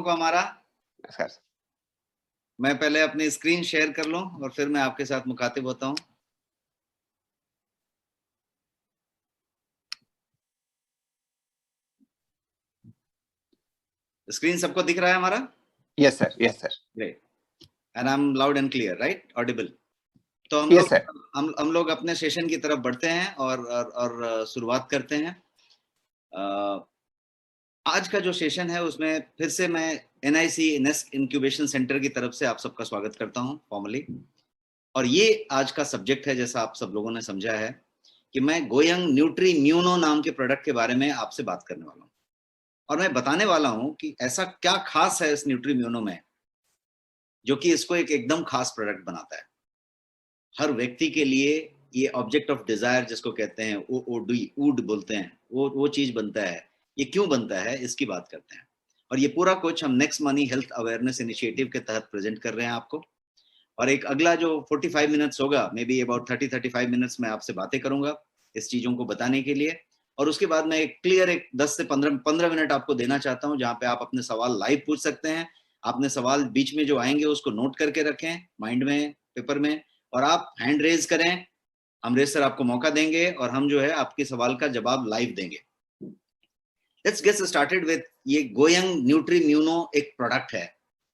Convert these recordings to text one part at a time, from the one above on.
को हमारा नमस्कार सर। मैं पहले अपनी स्क्रीन शेयर कर लूं और फिर मैं आपके साथ मुखातिब होता हूं। स्क्रीन सबको दिख रहा है हमारा? Yes sir, yes sir. Great. And I am loud and clear, right? Audible. तो यस सर। हम लोग अपने सेशन की तरफ बढ़ते हैं और शुरुआत करते हैं। आज का जो सेशन है उसमें फिर से मैं NIC नेस्ट इंक्यूबेशन सेंटर की तरफ से आप सबका स्वागत करता हूं फॉर्मली। और ये आज का सब्जेक्ट है, जैसा आप सब लोगों ने समझा है, कि मैं गोयंग न्यूट्री म्यूनो नाम के प्रोडक्ट के बारे में आपसे बात करने वाला हूं। और मैं बताने वाला हूं कि ऐसा क्या खास है इस न्यूट्री म्यूनो में जो कि इसको एक एकदम खास प्रोडक्ट बनाता है। हर व्यक्ति के लिए ये ऑब्जेक्ट ऑफ डिजायर, जिसको कहते हैं ऊड बोलते हैं, वो चीज बनता है। ये क्यों बनता है इसकी बात करते हैं। और ये पूरा कुछ हम next money health awareness initiative के तहत प्रेजेंट कर रहे हैं आपको। और एक अगला जो 45 मिनट्स होगा, मे बी अबाउट 30-35 मिनट्स में आपसे बातें करूंगा इस चीजों को बताने के लिए। और उसके बाद मैं एक क्लियर 10 से 15 मिनट आपको देना चाहता हूं, जहां पे आप अपने सवाल लाइव पूछ सकते हैं। आपने सवाल बीच में जो आएंगे उसको नोट करके रखें माइंड में, पेपर में, और आप हैंड रेज करें। अमरेश सर आपको मौका देंगे और हम जो है आपके सवाल का जवाब लाइव देंगे। लेट्स गेट स्टार्टेड विद ये गोयंग न्यूट्री म्यूनो एक प्रोडक्ट है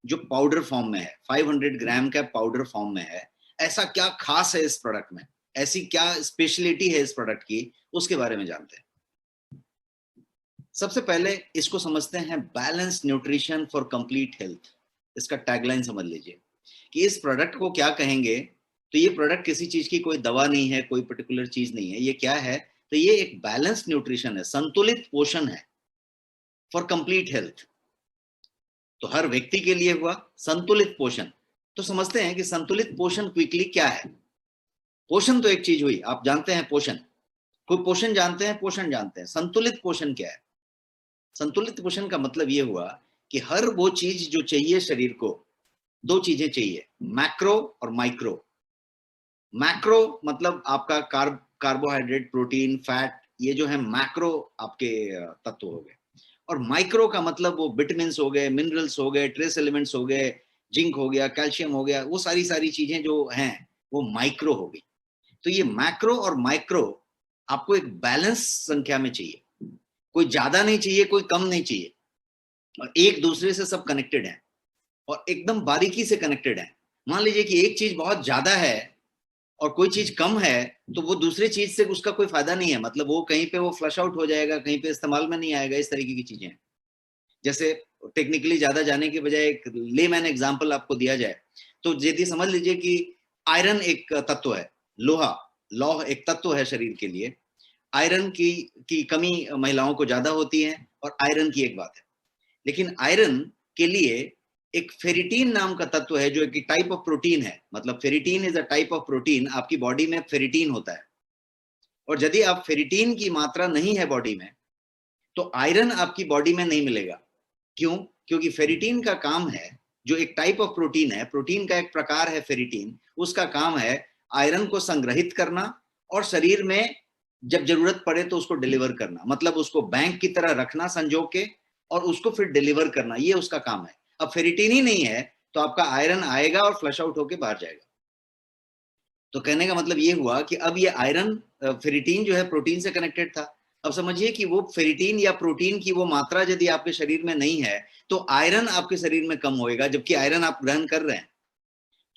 जो पाउडर फॉर्म में है, 500 ग्राम का पाउडर फॉर्म में है। ऐसा क्या खास है इस प्रोडक्ट में, ऐसी क्या स्पेशलिटी है इस प्रोडक्ट की, उसके बारे में जानते हैं। सबसे पहले इसको समझते हैं balanced nutrition for complete health. इसका टैगलाइन समझ लीजिए कि इस प्रोडक्ट को क्या कहेंगे। तो ये प्रोडक्ट किसी चीज की कोई दवा नहीं है, कोई पर्टिकुलर चीज नहीं है। ये क्या है? तो ये एक बैलेंस्ड न्यूट्रिशन है, संतुलित पोषण है फॉर कंप्लीट हेल्थ। तो हर व्यक्ति के लिए हुआ संतुलित पोषण। तो समझते हैं कि संतुलित पोषण क्विकली क्या है। पोषण तो एक चीज हुई, आप जानते हैं पोषण, कोई पोषण जानते हैं, पोषण जानते हैं। संतुलित पोषण क्या है? संतुलित पोषण का मतलब ये हुआ कि हर वो चीज जो चाहिए शरीर को, दो चीजें चाहिए, मैक्रो और माइक्रो। मैक्रो मतलब आपका कार्बोहाइड्रेट, प्रोटीन, फैट, ये जो है मैक्रो आपके तत्व हो गए। और माइक्रो का मतलब वो विटामिन्स हो गए, मिनरल्स हो गए, ट्रेस एलिमेंट्स हो गए, जिंक हो गया, कैल्शियम हो गया, वो सारी चीजें जो हैं वो माइक्रो हो गई। तो ये मैक्रो और माइक्रो आपको एक बैलेंस संख्या में चाहिए। कोई ज्यादा नहीं चाहिए, कोई कम नहीं चाहिए, और एक दूसरे से सब कनेक्टेड है और एकदम बारीकी से कनेक्टेड है। मान लीजिए कि एक चीज बहुत ज्यादा है और कोई चीज कम है, तो वो दूसरी चीज से उसका कोई फायदा नहीं है। मतलब वो कहीं पे वो फ्लश आउट हो जाएगा, कहीं पे इस्तेमाल में नहीं आएगा। इस तरीके की चीजें हैं। जैसे टेक्निकली ज्यादा जाने के बजाय एक लेमैन एग्जांपल आपको दिया जाए तो यदि समझ लीजिए कि आयरन एक तत्व है, लौह एक तत्व है शरीर के लिए। आयरन की कमी महिलाओं को ज्यादा होती है और आयरन की एक बात है। लेकिन आयरन के लिए एक फेरिटीन नाम का तत्व है जो एक टाइप ऑफ प्रोटीन है। मतलब ferritin is a type of protein. आपकी बॉडी में फेरिटीन होता है, और यदि आप फेरिटीन की मात्रा नहीं है बॉडी में, तो आयरन आपकी बॉडी में नहीं मिलेगा। क्यों? क्योंकि फेरिटीन का काम है, जो एक टाइप ऑफ प्रोटीन है, प्रोटीन का एक प्रकार है फेरिटीन, उसका काम है आयरन को संग्रहित करना और शरीर में जब जरूरत पड़े तो उसको डिलीवर करना। मतलब उसको बैंक की तरह रखना संजो के, और उसको फिर डिलीवर करना, ये उसका काम है। अब फेरिटीन ही नहीं है तो आपका आयरन आएगा और फ्लश आउट होकर बाहर जाएगा। तो कहने का मतलब ये हुआ कि अब ये आयरन, फेरिटीन जो है प्रोटीन से कनेक्टेड था। अब समझिए कि वो फेरिटीन या प्रोटीन की वो मात्रा यदि आपके शरीर में नहीं है तो आयरन आपके शरीर में कम होएगा, जबकि आयरन आप ग्रहण कर रहे हैं।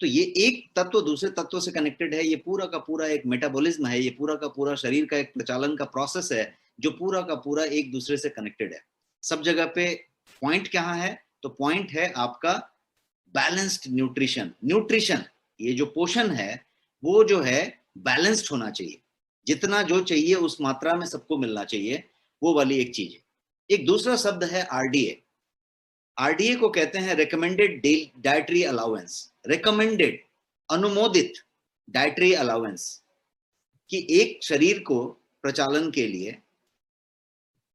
तो ये एक तत्व दूसरे तत्व से कनेक्टेड है। ये पूरा का पूरा एक मेटाबॉलिज्म है, ये पूरा का पूरा शरीर का एक प्रचालन का प्रोसेस है जो पूरा का पूरा एक दूसरे से कनेक्टेड है। सब जगह पे पॉइंट क्या है? तो पॉइंट है आपका बैलेंस्ड न्यूट्रिशन। न्यूट्रिशन, ये जो पोषण है, वो जो है बैलेंस्ड होना चाहिए। जितना जो चाहिए उस मात्रा में सबको मिलना चाहिए, वो वाली एक चीज है। एक दूसरा शब्द है आरडीए। आरडीए को कहते हैं रिकमेंडेड डाइटरी अलाउंस। रिकमेंडेड, अनुमोदित डाइटरी अलाउंस, कि एक शरीर को प्रचालन के लिए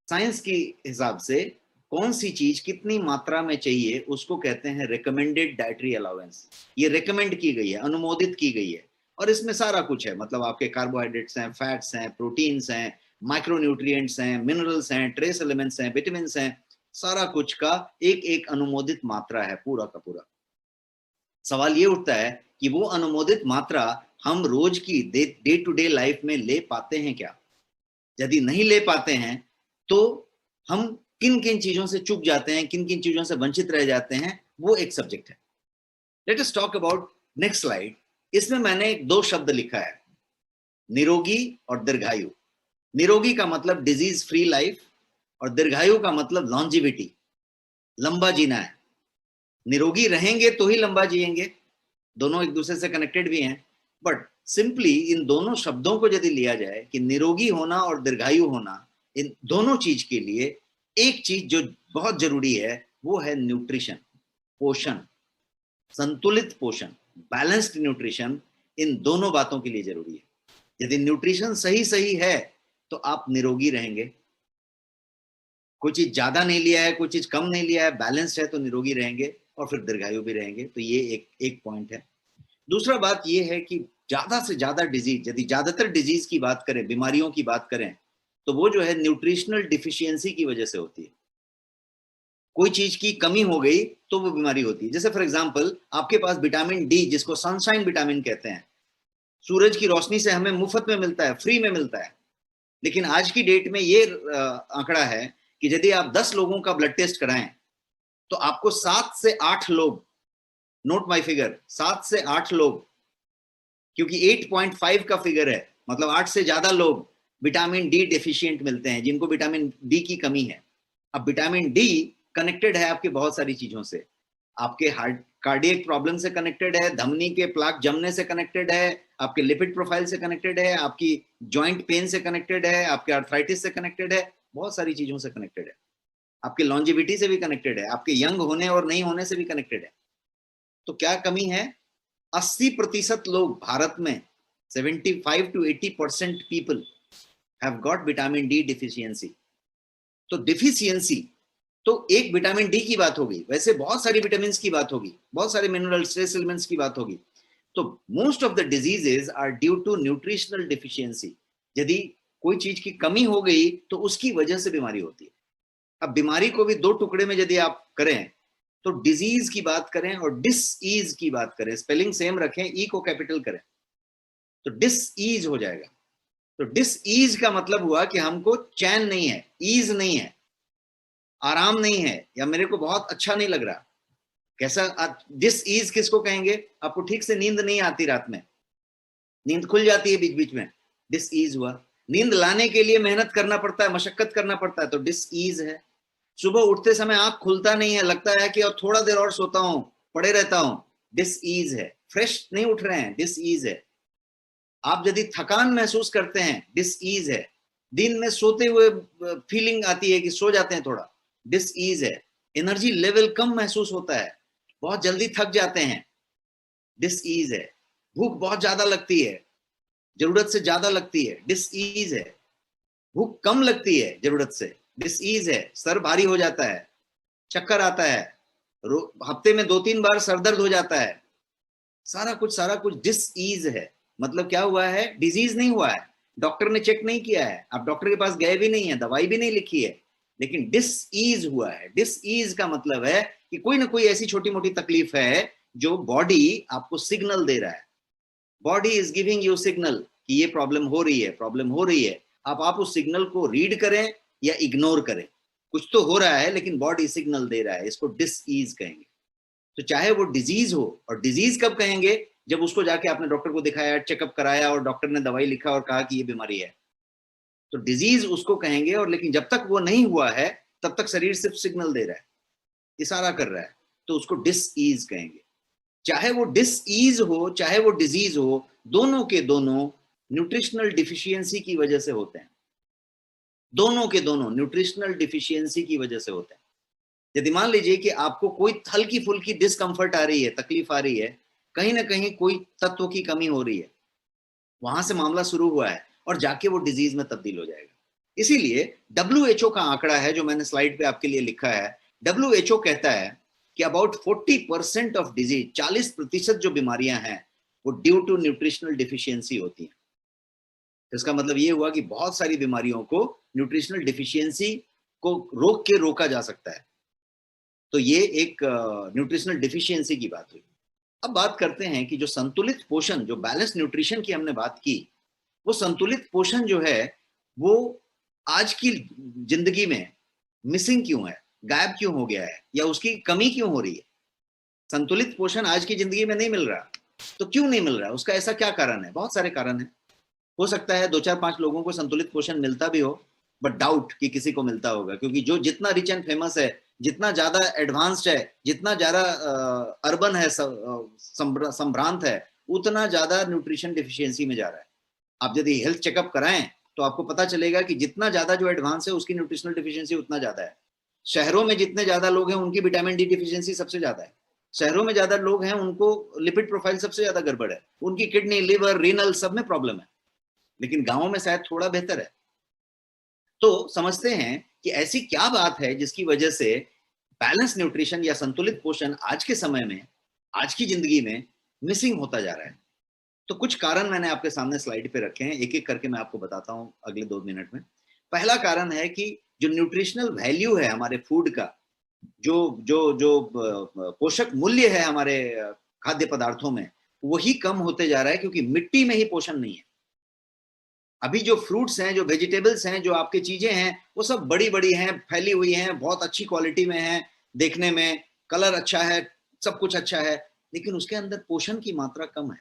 साइंस के हिसाब से कौन सी चीज कितनी मात्रा में चाहिए, उसको कहते हैं रिकमेंडेड डाइटरी अलाउंस। ये रिकमेंड की गई है, अनुमोदित की गई है। और इसमें सारा कुछ है, मतलब आपके कार्बोहाइड्रेट्स हैं, फैट्स हैं, प्रोटीन्स हैं, माइक्रोन्यूट्रिएंट्स हैं, मिनरल्स हैं, ट्रेस एलिमेंट्स हैं, विटामिन्स हैं, सारा कुछ का एक एक अनुमोदित मात्रा है, पूरा का पूरा। सवाल ये उठता है कि वो अनुमोदित मात्रा हम रोज की डे टू डे लाइफ में ले पाते हैं क्या? यदि नहीं ले पाते हैं तो हम किन किन चीजों से चूक जाते हैं, किन किन चीजों से वंचित रह जाते हैं, वो एक सब्जेक्ट है। Let us talk about next slide. इसमें मैंने 2 शब्द लिखा है, निरोगी और दीर्घायु। निरोगी का मतलब डिजीज फ्री लाइफ और दीर्घायु का मतलब लॉन्जिविटी, लंबा जीना है। निरोगी रहेंगे तो ही लंबा जिएंगे, दोनों एक दूसरे से कनेक्टेड भी हैं। बट सिंपली इन दोनों शब्दों को यदि लिया जाए कि निरोगी होना और दीर्घायु होना, इन दोनों चीज के लिए एक चीज जो बहुत जरूरी है वो है न्यूट्रिशन, पोषण, संतुलित पोषण, बैलेंस्ड न्यूट्रिशन। इन दोनों बातों के लिए जरूरी है। यदि न्यूट्रिशन सही सही है तो आप निरोगी रहेंगे। कोई चीज ज्यादा नहीं लिया है, कोई चीज कम नहीं लिया है, बैलेंस्ड है तो निरोगी रहेंगे और फिर दीर्घायु भी रहेंगे। तो ये एक पॉइंट है। दूसरा बात ये है कि ज्यादा से ज्यादा डिजीज, यदि ज्यादातर डिजीज की बात करें, बीमारियों की बात करें, तो वो जो है न्यूट्रिशनल डिफिशियंसी की वजह से होती है। कोई चीज की कमी हो गई तो वो बीमारी होती है। जैसे फॉर एग्जांपल आपके पास विटामिन डी, जिसको सनशाइन विटामिन कहते हैं, सूरज की रोशनी से हमें मुफ्त में मिलता है, फ्री में मिलता है। लेकिन आज की डेट में ये आंकड़ा है कि यदि आप 10 लोगों का ब्लड टेस्ट कराएं तो आपको 7 से 8 लोग, नोट माय फिगर, 7 से 8 लोग, क्योंकि 8.5 का फिगर है, मतलब 8 से ज्यादा लोग विटामिन डी डेफिशिएंट मिलते हैं, जिनको विटामिन डी की कमी है। अब विटामिन डी कनेक्टेड है आपके बहुत सारी चीजों से, आपके हार्ट कार्डियक प्रॉब्लम से कनेक्टेड है, धमनी के प्लाक जमने से कनेक्टेड है, आपके लिपिड प्रोफाइल से कनेक्टेड है, आपकी जॉइंट पेन से कनेक्टेड है, आपके आर्थराइटिस से कनेक्टेड है, बहुत सारी चीजों से कनेक्टेड है, आपके लॉन्जिविटी से भी कनेक्टेड है, आपके यंग होने और नहीं होने से भी कनेक्टेड है। तो क्या कमी है? 80% लोग भारत में, 75 to 80% people have got vitamin D deficiency. तो डिफिशियंसी तो एक विटामिन डी की बात होगी, वैसे बहुत सारी विटामिन की बात होगी, बहुत सारे मिनरल्स, ट्रेस एलिमेंट्स की बात होगी। तो most of the diseases are due to nutritional deficiency. यदि कोई चीज की कमी हो गई तो उसकी वजह से बीमारी होती है। अब बीमारी को भी 2 टुकड़े में यदि आप करें तो डिजीज की बात करें और डिसईज की बात करें, स्पेलिंग सेम रखें, ई को कैपिटल करें तो डिसईज हो जाएगा। तो डिसईज का मतलब हुआ कि हमको चैन नहीं है, ईज नहीं है, आराम नहीं है, या मेरे को बहुत अच्छा नहीं लग रहा। कैसा डिसईज किसको कहेंगे? आपको ठीक से नींद नहीं आती, रात में नींद खुल जाती है बीच बीच में, डिसईज हुआ। नींद लाने के लिए मेहनत करना पड़ता है, मशक्कत करना पड़ता है, तो डिसईज है। सुबह उठते समय आंख खुलता नहीं है, लगता है कि और थोड़ा देर और सोता हूं, पड़े रहता हूं, डिसईज है। फ्रेश नहीं उठ रहे हैं, डिसईज है। आप यदि थकान महसूस करते हैं, डिसईज है। दिन में सोते हुए फीलिंग आती है कि सो जाते हैं थोड़ा, डिसईज है। एनर्जी लेवल कम महसूस होता है, बहुत जल्दी थक जाते हैं, डिसईज है। भूख बहुत ज्यादा लगती है, जरूरत से ज्यादा लगती है, डिसईज है। भूख कम लगती है जरूरत से, डिसईज है। सर भारी हो जाता है, चक्कर आता है, हफ्ते में 2-3 बार सरदर्द हो जाता है, सारा कुछ डिसईज है। मतलब क्या हुआ है? डिजीज नहीं हुआ है, डॉक्टर ने चेक नहीं किया है, आप डॉक्टर के पास गए भी नहीं है, दवाई भी नहीं लिखी है, लेकिन डिसईज हुआ है। डिसईज का मतलब है कि कोई ना कोई ऐसी छोटी मोटी तकलीफ है जो बॉडी आपको सिग्नल दे रहा है। Body is giving you signal कि ये प्रॉब्लम हो रही है, प्रॉब्लम हो रही है। आप उस सिग्नल को रीड करें या इग्नोर करें, कुछ तो हो रहा है, लेकिन बॉडी सिग्नल दे रहा है, इसको डिसईज कहेंगे। तो चाहे वो डिजीज हो, और डिजीज कब कहेंगे? जब उसको जाके आपने डॉक्टर को दिखाया, चेकअप कराया और डॉक्टर ने दवाई लिखा और कहा कि ये बीमारी है, तो डिजीज उसको कहेंगे। और लेकिन जब तक वो नहीं हुआ है तब तक शरीर सिर्फ सिग्नल दे रहा है, इशारा कर रहा है, तो उसको डिसईज कहेंगे। चाहे वो डिसईज हो चाहे वो डिजीज हो, दोनों के दोनों न्यूट्रिशनल डिफिशियंसी की वजह से होते हैं। दोनों के दोनों न्यूट्रिशनल डिफिशियंसी की वजह से होते हैं। यदि मान लीजिए कि आपको कोई हल्की फुल्की डिस्कंफर्ट आ रही है, तकलीफ आ रही है, कहीं ना कहीं कोई तत्व की कमी हो रही है, वहां से मामला शुरू हुआ है और जाके वो डिजीज में तब्दील हो जाएगा। इसीलिए WHO का आंकड़ा है जो मैंने स्लाइड पे आपके लिए लिखा है। WHO कहता है कि अबाउट 40% ऑफ डिजीज, 40% जो बीमारियां हैं वो ड्यू टू न्यूट्रिशनल डिफिशियंसी होती हैं। इसका मतलब ये हुआ कि बहुत सारी बीमारियों को न्यूट्रिशनल डिफिशियंसी को रोक के रोका जा सकता है। तो ये एक न्यूट्रिशनल डिफिशियंसी की बात हुई। अब बात करते हैं कि जो संतुलित पोषण, जो बैलेंस न्यूट्रिशन की हमने बात की, वो संतुलित पोषण जो है वो आज की जिंदगी में मिसिंग क्यों है, गायब क्यों हो गया है, या उसकी कमी क्यों हो रही है? संतुलित पोषण आज की जिंदगी में नहीं मिल रहा, तो क्यों नहीं मिल रहा? उसका ऐसा क्या कारण है? बहुत सारे कारण है। हो सकता है 2 4 5 लोगों को संतुलित पोषण मिलता भी हो, बट डाउट कि किसी को मिलता होगा, क्योंकि जो जितना रिच एंड फेमस है, जितना ज्यादा एडवांस्ड है, जितना ज्यादा अर्बन है, संभ्रांत है, उतना ज्यादा न्यूट्रिशन डिफिशियंसी में जा रहा है। आप यदि हेल्थ चेकअप कराएं तो आपको पता चलेगा कि जितना ज्यादा जो एडवांस है उसकी न्यूट्रिशनल डिफिशियंसी उतना ज्यादा है। शहरों में जितने ज्यादा लोग हैं उनकी विटामिन डी डिफिशियंसी सबसे ज्यादा है। शहरों में ज्यादा लोग हैं उनको लिपिड प्रोफाइल सबसे ज्यादा गड़बड़ है, उनकी किडनी, लिवर, रीनल सब में प्रॉब्लम है। लेकिन गांवों में शायद थोड़ा बेहतर है। तो समझते हैं कि ऐसी क्या बात है जिसकी वजह से बैलेंस न्यूट्रिशन या संतुलित पोषण आज के समय में, आज की जिंदगी में मिसिंग होता जा रहा है। तो कुछ कारण मैंने आपके सामने स्लाइड पे रखे हैं, एक एक करके मैं आपको बताता हूं अगले 2 मिनट में। पहला कारण है कि जो न्यूट्रिशनल वैल्यू है हमारे फूड का, जो जो जो पोषक मूल्य है हमारे खाद्य पदार्थों में, वही कम होते जा रहा है, क्योंकि मिट्टी में ही पोषण नहीं है। अभी जो फ्रूट्स हैं, जो वेजिटेबल्स हैं, जो आपकी चीजें हैं, वो सब बड़ी बड़ी हैं, फैली हुई हैं, बहुत अच्छी क्वालिटी में हैं, देखने में कलर अच्छा है, सब कुछ अच्छा है, लेकिन उसके अंदर पोषण की मात्रा कम है।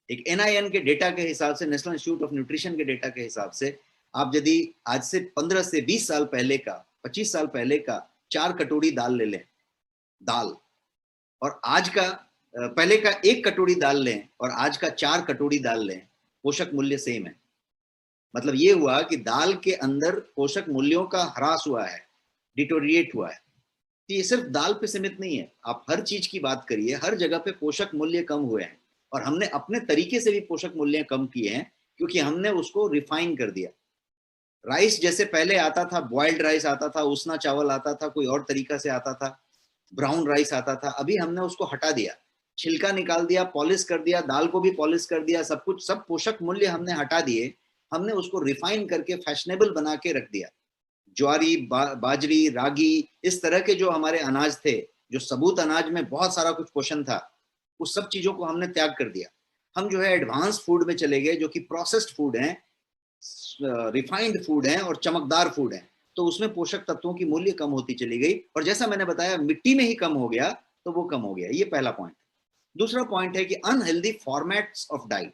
एक NIN के डेटा के हिसाब से, नेशनल इंस्टीट्यूट ऑफ न्यूट्रिशन के डेटा के हिसाब से, आप यदि आज से 15 से 20 साल पहले का, 25 साल पहले का 4 कटोरी दाल ले लें, दाल, और आज का पहले का 1 कटोरी दाल लें और आज का 4 कटोरी दाल लें, पोषक मूल्य सेम है। मतलब ये हुआ कि दाल के अंदर पोषक मूल्यों का ह्रास हुआ है, डिटोरिएट हुआ है। तो ये सिर्फ दाल पे सीमित नहीं है, आप हर चीज की बात करिए, हर जगह पे पोषक मूल्य कम हुए हैं। और हमने अपने तरीके से भी पोषक मूल्य कम किए हैं, क्योंकि हमने उसको रिफाइन कर दिया। राइस जैसे पहले आता था, बॉइल्ड राइस आता था, उसना चावल आता था, कोई और तरीका से आता था, ब्राउन राइस आता था, अभी हमने उसको हटा दिया, छिलका निकाल दिया, पॉलिश कर दिया, दाल को भी पॉलिश कर दिया, सब कुछ, सब पोषक मूल्य हमने हटा दिए, हमने उसको रिफाइन करके फैशनेबल बना के रख दिया। ज्वारी, बाजरी, रागी, इस तरह के जो हमारे अनाज थे, जो सबूत अनाज में बहुत सारा कुछ पोषण था, उस सब चीजों को हमने त्याग कर दिया। हम जो है एडवांस फूड में चले गए, जो कि प्रोसेस्ड फूड है, रिफाइंड फूड है और चमकदार फूड है। तो उसमें पोषक तत्वों की मूल्य कम होती चली गई, और जैसा मैंने बताया मिट्टी में ही कम हो गया, तो वो कम हो गया। ये पहला पॉइंट। दूसरा पॉइंट है कि unhealthy formats of diet,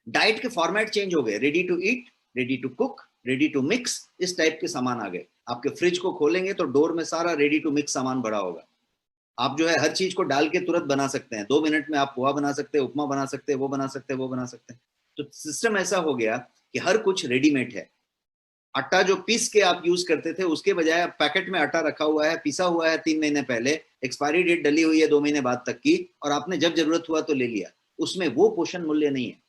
diet के फॉर्मेट चेंज हो गए, ready to eat, ready to cook, ready to mix, इस टाइप के सामान आ गए। आपके फ्रिज को खोलेंगे तो डोर में सारा रेडी टू मिक्स सामान भरा होगा। आप जो है हर चीज को डाल के तुरंत बना सकते हैं, 2 मिनट में आप पोहा बना सकते हैं, उपमा बना सकते हैं, वो बना सकते हैं, वो बना सकते हैं। तो सिस्टम ऐसा हो गया कि हर कुछ रेडीमेड है। आटा जो पीस के आप यूज करते थे, उसके बजाय पैकेट में आटा रखा हुआ है, पिसा हुआ है 3 महीने पहले, एक्सपायरी डेट डली हुई है 2 महीने बाद तक की, और आपने जब जरूरत हुआ तो ले लिया। उसमें वो पोषण मूल्य नहीं है।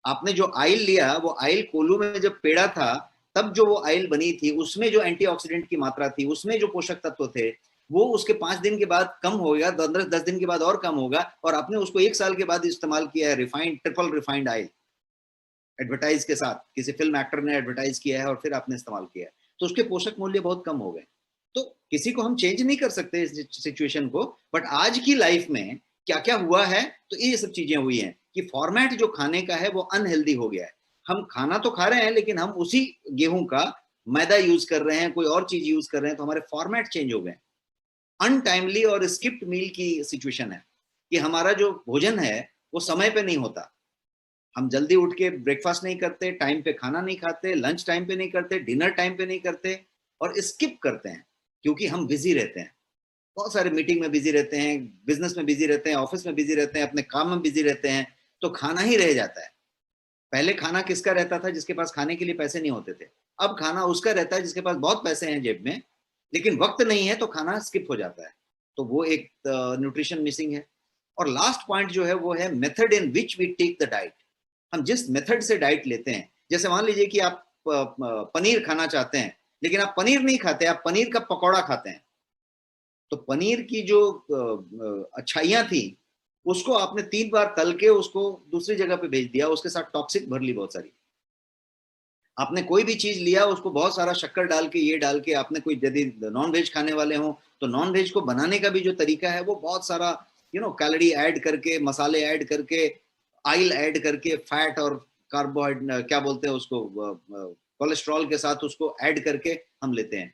आपने जो आयल लिया, वो आयल कोल्हू में जब पेड़ा था, तब जो वो आयल बनी थी, उसमें जो एंटीऑक्सीडेंट की मात्रा थी, उसमें जो पोषक तत्व थे, वो उसके 5 दिन के बाद कम हो गया, 10 दिन के बाद और कम होगा, और आपने उसको 1 साल के बाद इस्तेमाल किया है refined, triple refined oil, advertise के साथ, किसी फिल्म एक्टर ने एडवर्टाइज किया है और फिर आपने इस्तेमाल किया है, तो उसके पोषक मूल्य बहुत कम हो गए। तो किसी को हम चेंज नहीं कर सकते इस सिचुएशन को, बट आज की लाइफ में क्या क्या हुआ है, तो ये सब चीजें हुई हैं कि फॉर्मेट जो खाने का है वो अनहेल्दी हो गया है। हम खाना तो खा रहे हैं, लेकिन हम उसी गेहूं का मैदा यूज कर रहे हैं, कोई और चीज यूज कर रहे हैं, तो हमारे फॉर्मेट चेंज हो गए। अनटाइमली और स्किप्ड मील की सिचुएशन है कि हमारा जो भोजन है वो समय पे नहीं होता। हम जल्दी उठ के ब्रेकफास्ट नहीं करते, टाइम पे खाना नहीं खाते, लंच टाइम पे नहीं करते, डिनर टाइम पे नहीं करते, और स्किप करते हैं क्योंकि हम बिजी रहते हैं। बहुत सारे मीटिंग में बिजी रहते हैं, बिजनेस में बिजी रहते हैं, ऑफिस में बिजी रहते हैं, अपने काम में बिजी रहते हैं, तो खाना ही रह जाता है। पहले खाना किसका रहता था? जिसके पास खाने के लिए पैसे नहीं होते थे। अब खाना उसका रहता है जिसके पास बहुत पैसे हैं जेब में, लेकिन वक्त नहीं है, तो खाना स्किप हो जाता है। तो वो एक न्यूट्रिशन मिसिंग है। और लास्ट पॉइंट जो है वो है method in which we take the diet. हम जिस मेथड से डाइट लेते हैं, जैसे मान लीजिए कि आप पनीर खाना चाहते हैं, लेकिन आप पनीर नहीं खाते, आप पनीर का पकौड़ा खाते हैं, तो पनीर की जो अच्छाइयां थी, उसको आपने 3 बार तल के उसको दूसरी जगह पे भेज दिया, उसके साथ टॉक्सिक भर ली बहुत सारी। आपने कोई भी चीज लिया, उसको बहुत सारा शक्कर डाल के, ये डाल के, आपने कोई यदि नॉन वेज खाने वाले हो तो नॉन वेज को बनाने का भी जो तरीका है वो बहुत सारा कैलोरी ऐड करके, मसाले ऐड करके, ऑयल ऐड करके, फैट और कार्बोहाइड्रेट क्या बोलते हैं उसको, कोलेस्ट्रॉल के साथ उसको ऐड करके हम लेते हैं।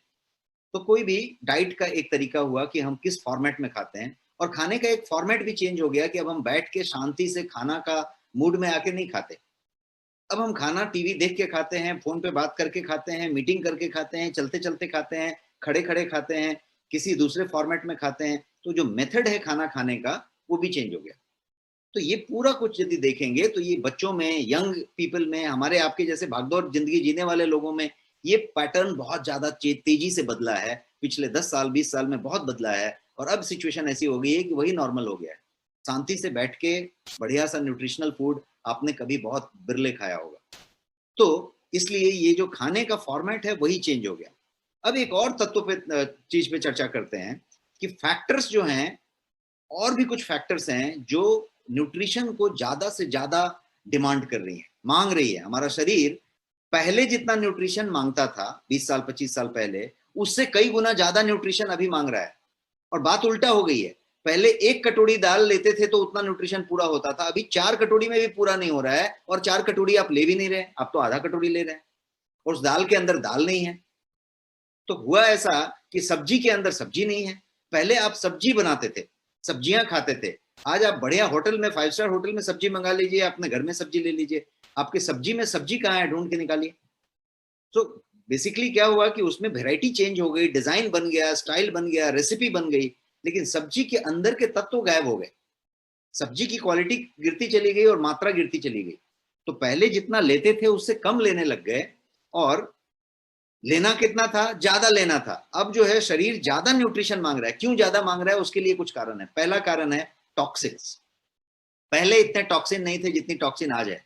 तो कोई भी डाइट का एक तरीका हुआ कि हम किस फॉर्मेट में खाते हैं, और खाने का एक फॉर्मेट भी चेंज हो गया कि अब हम बैठ के शांति से खाना का मूड में आके नहीं खाते। अब हम खाना टीवी देख के खाते हैं, फोन पे बात करके खाते हैं, मीटिंग करके खाते हैं, चलते चलते खाते हैं, खड़े खड़े खाते हैं, किसी दूसरे फॉर्मेट में खाते हैं। तो जो मेथड है खाना खाने का वो भी चेंज हो गया। तो ये पूरा कुछ यदि देखेंगे तो ये बच्चों में, यंग पीपल में, हमारे आपके जैसे भागदौड़ जिंदगी जीने वाले लोगों में ये पैटर्न बहुत ज्यादा तेजी से बदला है। पिछले 10 साल 20 साल में बहुत बदला है, और अब सिचुएशन ऐसी हो गई है कि वही नॉर्मल हो गया है। शांति से बैठ के बढ़िया सा न्यूट्रिशनल फूड आपने कभी बहुत बिरले खाया होगा। तो इसलिए ये जो खाने का फॉर्मेट है वही चेंज हो गया। अब एक और तत्व पे, चीज पे चर्चा करते हैं कि फैक्टर्स जो हैं, और भी कुछ फैक्टर्स हैं जो न्यूट्रिशन को ज्यादा से ज्यादा डिमांड कर रही है, मांग रही है। हमारा शरीर पहले जितना न्यूट्रिशन मांगता था 20 साल 25 साल पहले, उससे कई गुना ज्यादा न्यूट्रिशन अभी मांग रहा है। और बात उल्टा हो गई है, पहले 1 कटोरी दाल लेते थे तो उतना न्यूट्रिशन पूरा होता था, अभी 4 कटोरी में भी पूरा नहीं हो रहा है, और 4 कटोरी आप ले भी नहीं रहे, आप तो आधा कटोरी ले रहे हैं, और उस दाल के अंदर दाल नहीं है। तो हुआ ऐसा कि सब्जी के अंदर सब्जी नहीं है। पहले आप सब्जी बनाते थे, सब्जियां खाते थे। आज आप बढ़िया होटल में, 5 स्टार होटल में सब्जी मंगा लीजिए, अपने घर में सब्जी ले लीजिए, आपके सब्जी में सब्जी कहाँ है, ढूंढ के निकालिए। तो बेसिकली क्या हुआ कि उसमें वैरायटी चेंज हो गई, डिजाइन बन गया, स्टाइल बन गया, रेसिपी बन गई, लेकिन सब्जी के अंदर के तत्व गायब हो गए। सब्जी की क्वालिटी गिरती चली गई और मात्रा गिरती चली गई। तो पहले जितना लेते थे उससे कम लेने लग गए, और लेना कितना था, ज्यादा लेना था। अब जो है शरीर ज्यादा न्यूट्रिशन मांग रहा है। क्यों ज्यादा मांग रहा है, उसके लिए कुछ कारण है। पहला कारण है टॉक्सिन्स। पहले इतने टॉक्सिन नहीं थे जितनी टॉक्सिन आज है।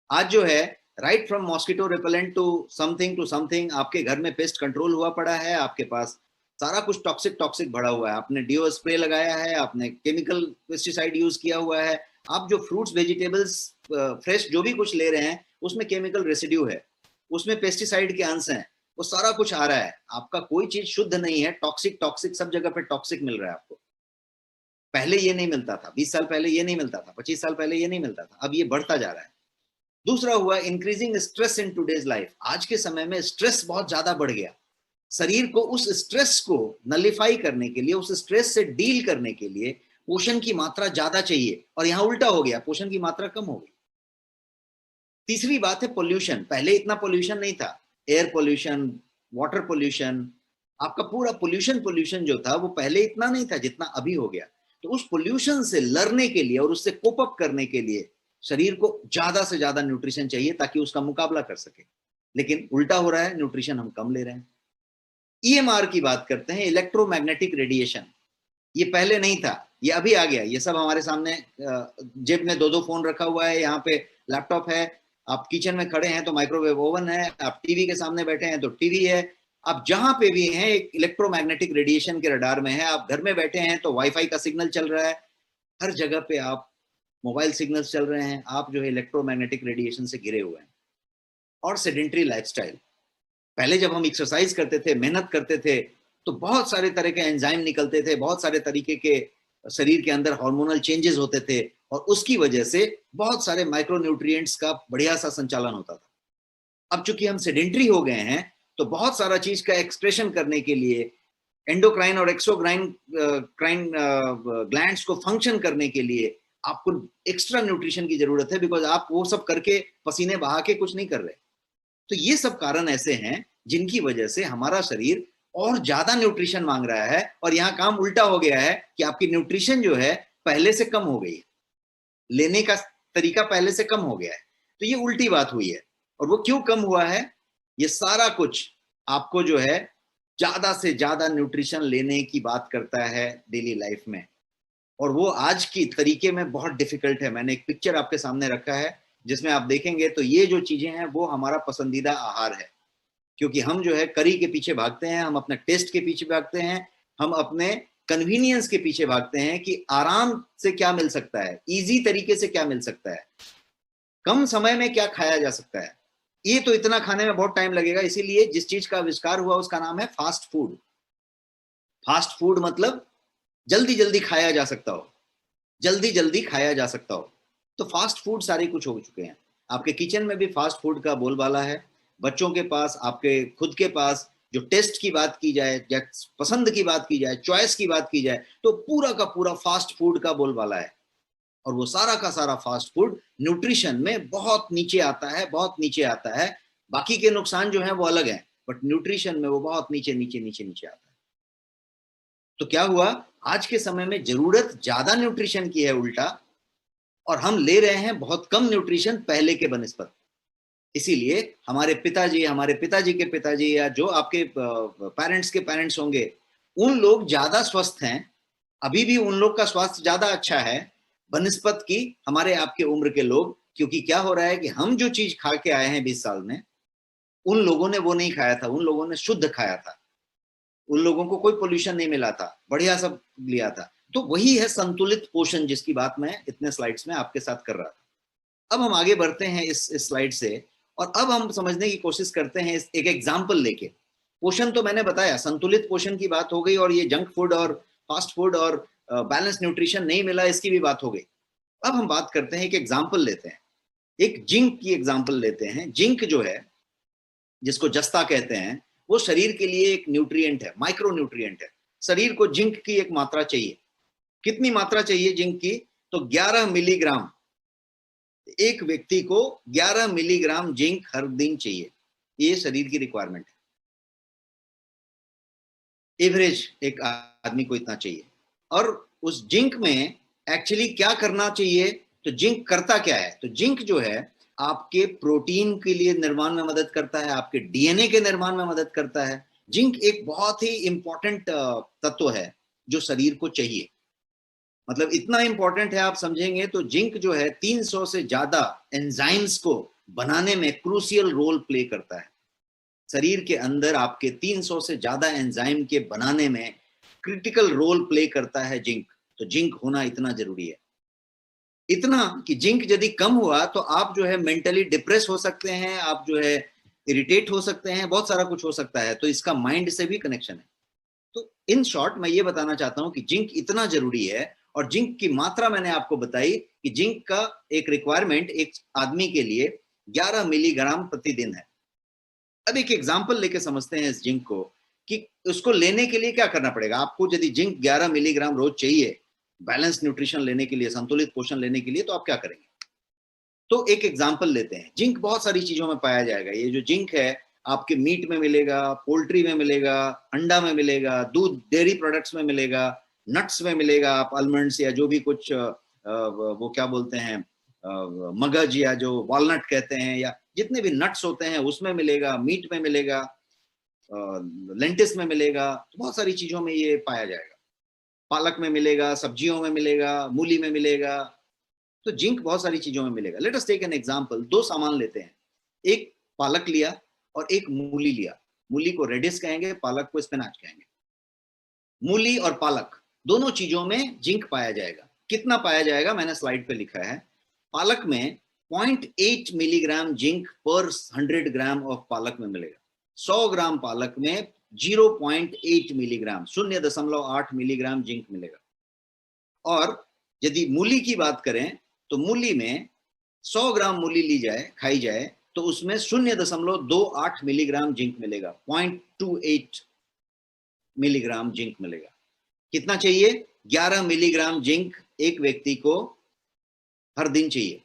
आज जो है, right from mosquito repellent to something, आपके घर में पेस्ट कंट्रोल हुआ पड़ा है, आपके पास सारा कुछ टॉक्सिक भरा हुआ है। आपने डीओ स्प्रे लगाया है, आपने केमिकल पेस्टिसाइड यूज किया हुआ है, आप जो फ्रूट्स वेजिटेबल्स फ्रेश जो भी कुछ ले रहे हैं उसमें केमिकल रेसिड्यू है, उसमें पेस्टिसाइड के अंश हैं, वो सारा कुछ आ रहा है। आपका कोई चीज शुद्ध नहीं है, टॉक्सिक टॉक्सिक सब जगह पे टॉक्सिक मिल रहा है आपको। पहले ये नहीं मिलता था, 20 साल पहले ये नहीं मिलता था, 25 साल पहले ये नहीं मिलता था, अब ये बढ़ता जा रहा है। दूसरा हुआ increasing stress in today's life. आज के समय में स्ट्रेस बहुत ज्यादा बढ़ गया। शरीर को उस स्ट्रेस को नलिफाई करने के लिए, उस स्ट्रेस से डील करने के लिए पोषण की मात्रा ज्यादा चाहिए, और यहां उल्टा हो गया, पोषण की मात्रा कम हो गई। तीसरी बात है पोल्यूशन। पहले इतना पोल्यूशन नहीं था, एयर पोल्यूशन, वाटर पोल्यूशन, आपका पूरा पोल्यूशन जो था वो पहले इतना नहीं था जितना अभी हो गया। तो उस पोल्यूशन से लड़ने के लिए और उससे कोप अप करने के लिए शरीर को ज्यादा से ज्यादा न्यूट्रिशन चाहिए ताकि उसका मुकाबला कर सके। लेकिन उल्टा हो रहा है, न्यूट्रिशन हम कम ले रहे हैं। ईएमआर की बात करते हैं, इलेक्ट्रोमैग्नेटिक रेडिएशन। ये पहले नहीं था, ये अभी आ गया। ये सब हमारे सामने, जेब में 2-2 फोन रखा हुआ है, यहाँ पे लैपटॉप है, आप किचन में खड़े हैं तो माइक्रोवेव ओवन है, आप टीवी के सामने बैठे हैं तो टीवी है, आप जहां पे भी हैं एक इलेक्ट्रोमैग्नेटिक रेडिएशन के रडार में है। आप घर में बैठे हैं तो वाईफाई का सिग्नल चल रहा है, हर जगह पे आप मोबाइल सिग्नल्स चल रहे हैं, आप जो है इलेक्ट्रोमैग्नेटिक रेडिएशन से घिरे हुए हैं। और सेडेंट्री लाइफस्टाइल। पहले जब हम एक्सरसाइज करते थे, मेहनत करते थे, तो बहुत सारे तरह के एंजाइम निकलते थे, बहुत सारे तरीके के शरीर के अंदर हार्मोनल चेंजेस होते थे, और उसकी वजह से बहुत सारे माइक्रोन्यूट्रिएंट्स का बढ़िया सा संचालन होता था। अब चूंकि हम सेडेंट्री हो गए हैं तो बहुत सारा चीज का एक्सप्रेशन करने के लिए, एंडोक्राइन और एक्सोक्राइन क्राइन ग्लैंड्स को फंक्शन करने के लिए आपको एक्स्ट्रा न्यूट्रिशन की जरूरत है, बिकॉज आप वो सब करके पसीने बहा के कुछ नहीं कर रहे। तो ये सब कारण ऐसे हैं जिनकी वजह से हमारा शरीर और ज्यादा न्यूट्रिशन मांग रहा है, और यहाँ काम उल्टा हो गया है कि आपकी न्यूट्रिशन जो है पहले से कम हो गई है, लेने का तरीका पहले से कम हो गया है। तो ये उल्टी बात हुई है। और वो क्यों कम हुआ है, ये सारा कुछ आपको जो है ज्यादा से ज्यादा न्यूट्रिशन लेने की बात करता है डेली लाइफ में, और वो आज की तरीके में बहुत डिफिकल्ट है। मैंने एक पिक्चर आपके सामने रखा है जिसमें आप देखेंगे तो ये जो चीजें हैं वो हमारा पसंदीदा आहार है, क्योंकि हम जो है करी के पीछे भागते हैं, हम अपने टेस्ट के पीछे भागते हैं, हम अपने कन्वीनियंस के पीछे भागते हैं कि आराम से क्या मिल सकता है, इजी तरीके से क्या मिल सकता है, कम समय में क्या खाया जा सकता है। ये तो इतना खाने में बहुत टाइम लगेगा, इसीलिए जिस चीज का आविष्कार हुआ उसका नाम है फास्ट फूड। फास्ट फूड मतलब जल्दी जल्दी खाया जा सकता हो, जल्दी जल्दी खाया जा सकता हो। तो फास्ट फूड सारे कुछ हो चुके हैं। आपके किचन में भी फास्ट फूड का बोलबाला है, बच्चों के पास, आपके खुद के पास। जो टेस्ट की बात की जाए या पसंद की बात की जाए, चॉइस की बात की जाए, तो पूरा का पूरा फास्ट फूड का बोलबाला है। और वो सारा का सारा फास्ट फूड न्यूट्रिशन में बहुत नीचे आता है, बहुत नीचे आता है। बाकी के नुकसान जो है वो अलग है, बट न्यूट्रिशन में वो बहुत नीचे नीचे नीचे नीचे आता है। तो क्या हुआ, आज के समय में जरूरत ज्यादा न्यूट्रिशन की है उल्टा, और हम ले रहे हैं बहुत कम न्यूट्रिशन पहले के बनिस्बत। इसीलिए हमारे पिताजी के पिताजी, या जो आपके पेरेंट्स के पेरेंट्स होंगे, उन लोग ज्यादा स्वस्थ हैं। अभी भी उन लोग का स्वास्थ्य ज्यादा अच्छा है बनिस्बत की हमारे आपके उम्र के लोग। क्योंकि क्या हो रहा है कि हम जो चीज खा के आए हैं 20 साल में, उन लोगों ने वो नहीं खाया था। उन लोगों ने शुद्ध खाया था, उन लोगों को कोई पोल्यूशन नहीं मिला था, बढ़िया सब लिया था। तो वही है संतुलित पोषण, जिसकी बात मैं इतने स्लाइड्स में आपके साथ कर रहा था। अब हम आगे बढ़ते हैं इस स्लाइड से, और अब हम समझने की कोशिश करते हैं एक एग्जाम्पल लेके। पोषण तो मैंने बताया, संतुलित पोषण की बात हो गई, और ये जंक फूड और फास्ट फूड और बैलेंस न्यूट्रिशन नहीं मिला, इसकी भी बात हो गई। अब हम बात करते हैं, एक एग्जाम्पल लेते हैं, एक जिंक की एग्जाम्पल लेते हैं। जिंक जो है, जिसको जस्ता कहते हैं, वो शरीर के लिए एक न्यूट्रिएंट है, माइक्रो न्यूट्रिएंट है। शरीर को जिंक की एक मात्रा चाहिए। कितनी मात्रा चाहिए जिंक की? तो 11 मिलीग्राम। एक व्यक्ति को 11 मिलीग्राम जिंक हर दिन चाहिए, ये शरीर की रिक्वायरमेंट है। एवरेज एक आदमी को इतना चाहिए। और उस जिंक में एक्चुअली क्या करना चाहिए? तो जिंक करता क्या है? तो जिंक जो है, आपके प्रोटीन के लिए निर्माण में मदद करता है, आपके डीएनए के निर्माण में मदद करता है। जिंक एक बहुत ही इंपॉर्टेंट तत्व है जो शरीर को चाहिए। मतलब इतना इंपॉर्टेंट है, आप समझेंगे तो जिंक जो है 300 से ज्यादा एंजाइम्स को बनाने में क्रूशियल रोल प्ले करता है। शरीर के अंदर आपके 300 से ज्यादा एंजाइम के बनाने में क्रिटिकल रोल प्ले करता है जिंक। तो जिंक होना इतना जरूरी है, इतना कि जिंक यदि कम हुआ तो आप जो है मेंटली डिप्रेस हो सकते हैं, आप जो है इरिटेट हो सकते हैं, बहुत सारा कुछ हो सकता है। तो इसका माइंड से भी कनेक्शन है। तो इन शॉर्ट मैं ये बताना चाहता हूं कि जिंक इतना जरूरी है। और जिंक की मात्रा मैंने आपको बताई कि जिंक का एक रिक्वायरमेंट एक आदमी के लिए 11 मिलीग्राम प्रतिदिन है। अब एक एग्जांपल लेके समझते हैं इस जिंक को, कि उसको लेने के लिए क्या करना पड़ेगा आपको। यदि जिंक 11 मिलीग्राम रोज चाहिए बैलेंस न्यूट्रिशन लेने के लिए, संतुलित पोषण लेने के लिए, तो आप क्या करेंगे? तो एक एग्जांपल लेते हैं। जिंक बहुत सारी चीजों में पाया जाएगा। ये जो जिंक है, आपके मीट में मिलेगा, पोल्ट्री में मिलेगा, अंडा में मिलेगा, दूध डेयरी प्रोडक्ट्स में मिलेगा, नट्स में मिलेगा, आप आलमंड्स या जो भी कुछ वो क्या बोलते हैं, मगज या जो वॉलनट कहते हैं, या जितने भी नट्स होते हैं उसमें मिलेगा, मीट में मिलेगा, लेंटिस में मिलेगा। तो बहुत सारी चीजों में ये पाया जाएगा। पालक में मिलेगा, सब्जियों में मिलेगा, मूली में मिलेगा। तो जिंक बहुत सारी चीजों में मिलेगा। Let us take an example. दो सामान लेते हैं, एक पालक लिया और एक मूली लिया। मूली को रेडिस कहेंगे, पालक को स्पिनाच कहेंगे। मूली और पालक दोनों चीजों में जिंक पाया जाएगा। कितना पाया जाएगा मैंने स्लाइड पे लिखा है। पालक में 0.8 मिलीग्राम जिंक पर 100 ग्राम ऑफ पालक में मिलेगा। 100 ग्राम पालक में 0.8 मिलीग्राम, 0.8 मिलीग्राम जिंक मिलेगा। और यदि मूली की बात करें तो मूली में 100 ग्राम मूली ली जाए, खाई जाए, तो उसमें 0.28 मिलीग्राम जिंक मिलेगा, 0.28 मिलीग्राम जिंक मिलेगा। कितना चाहिए? 11 मिलीग्राम जिंक एक व्यक्ति को हर दिन चाहिए।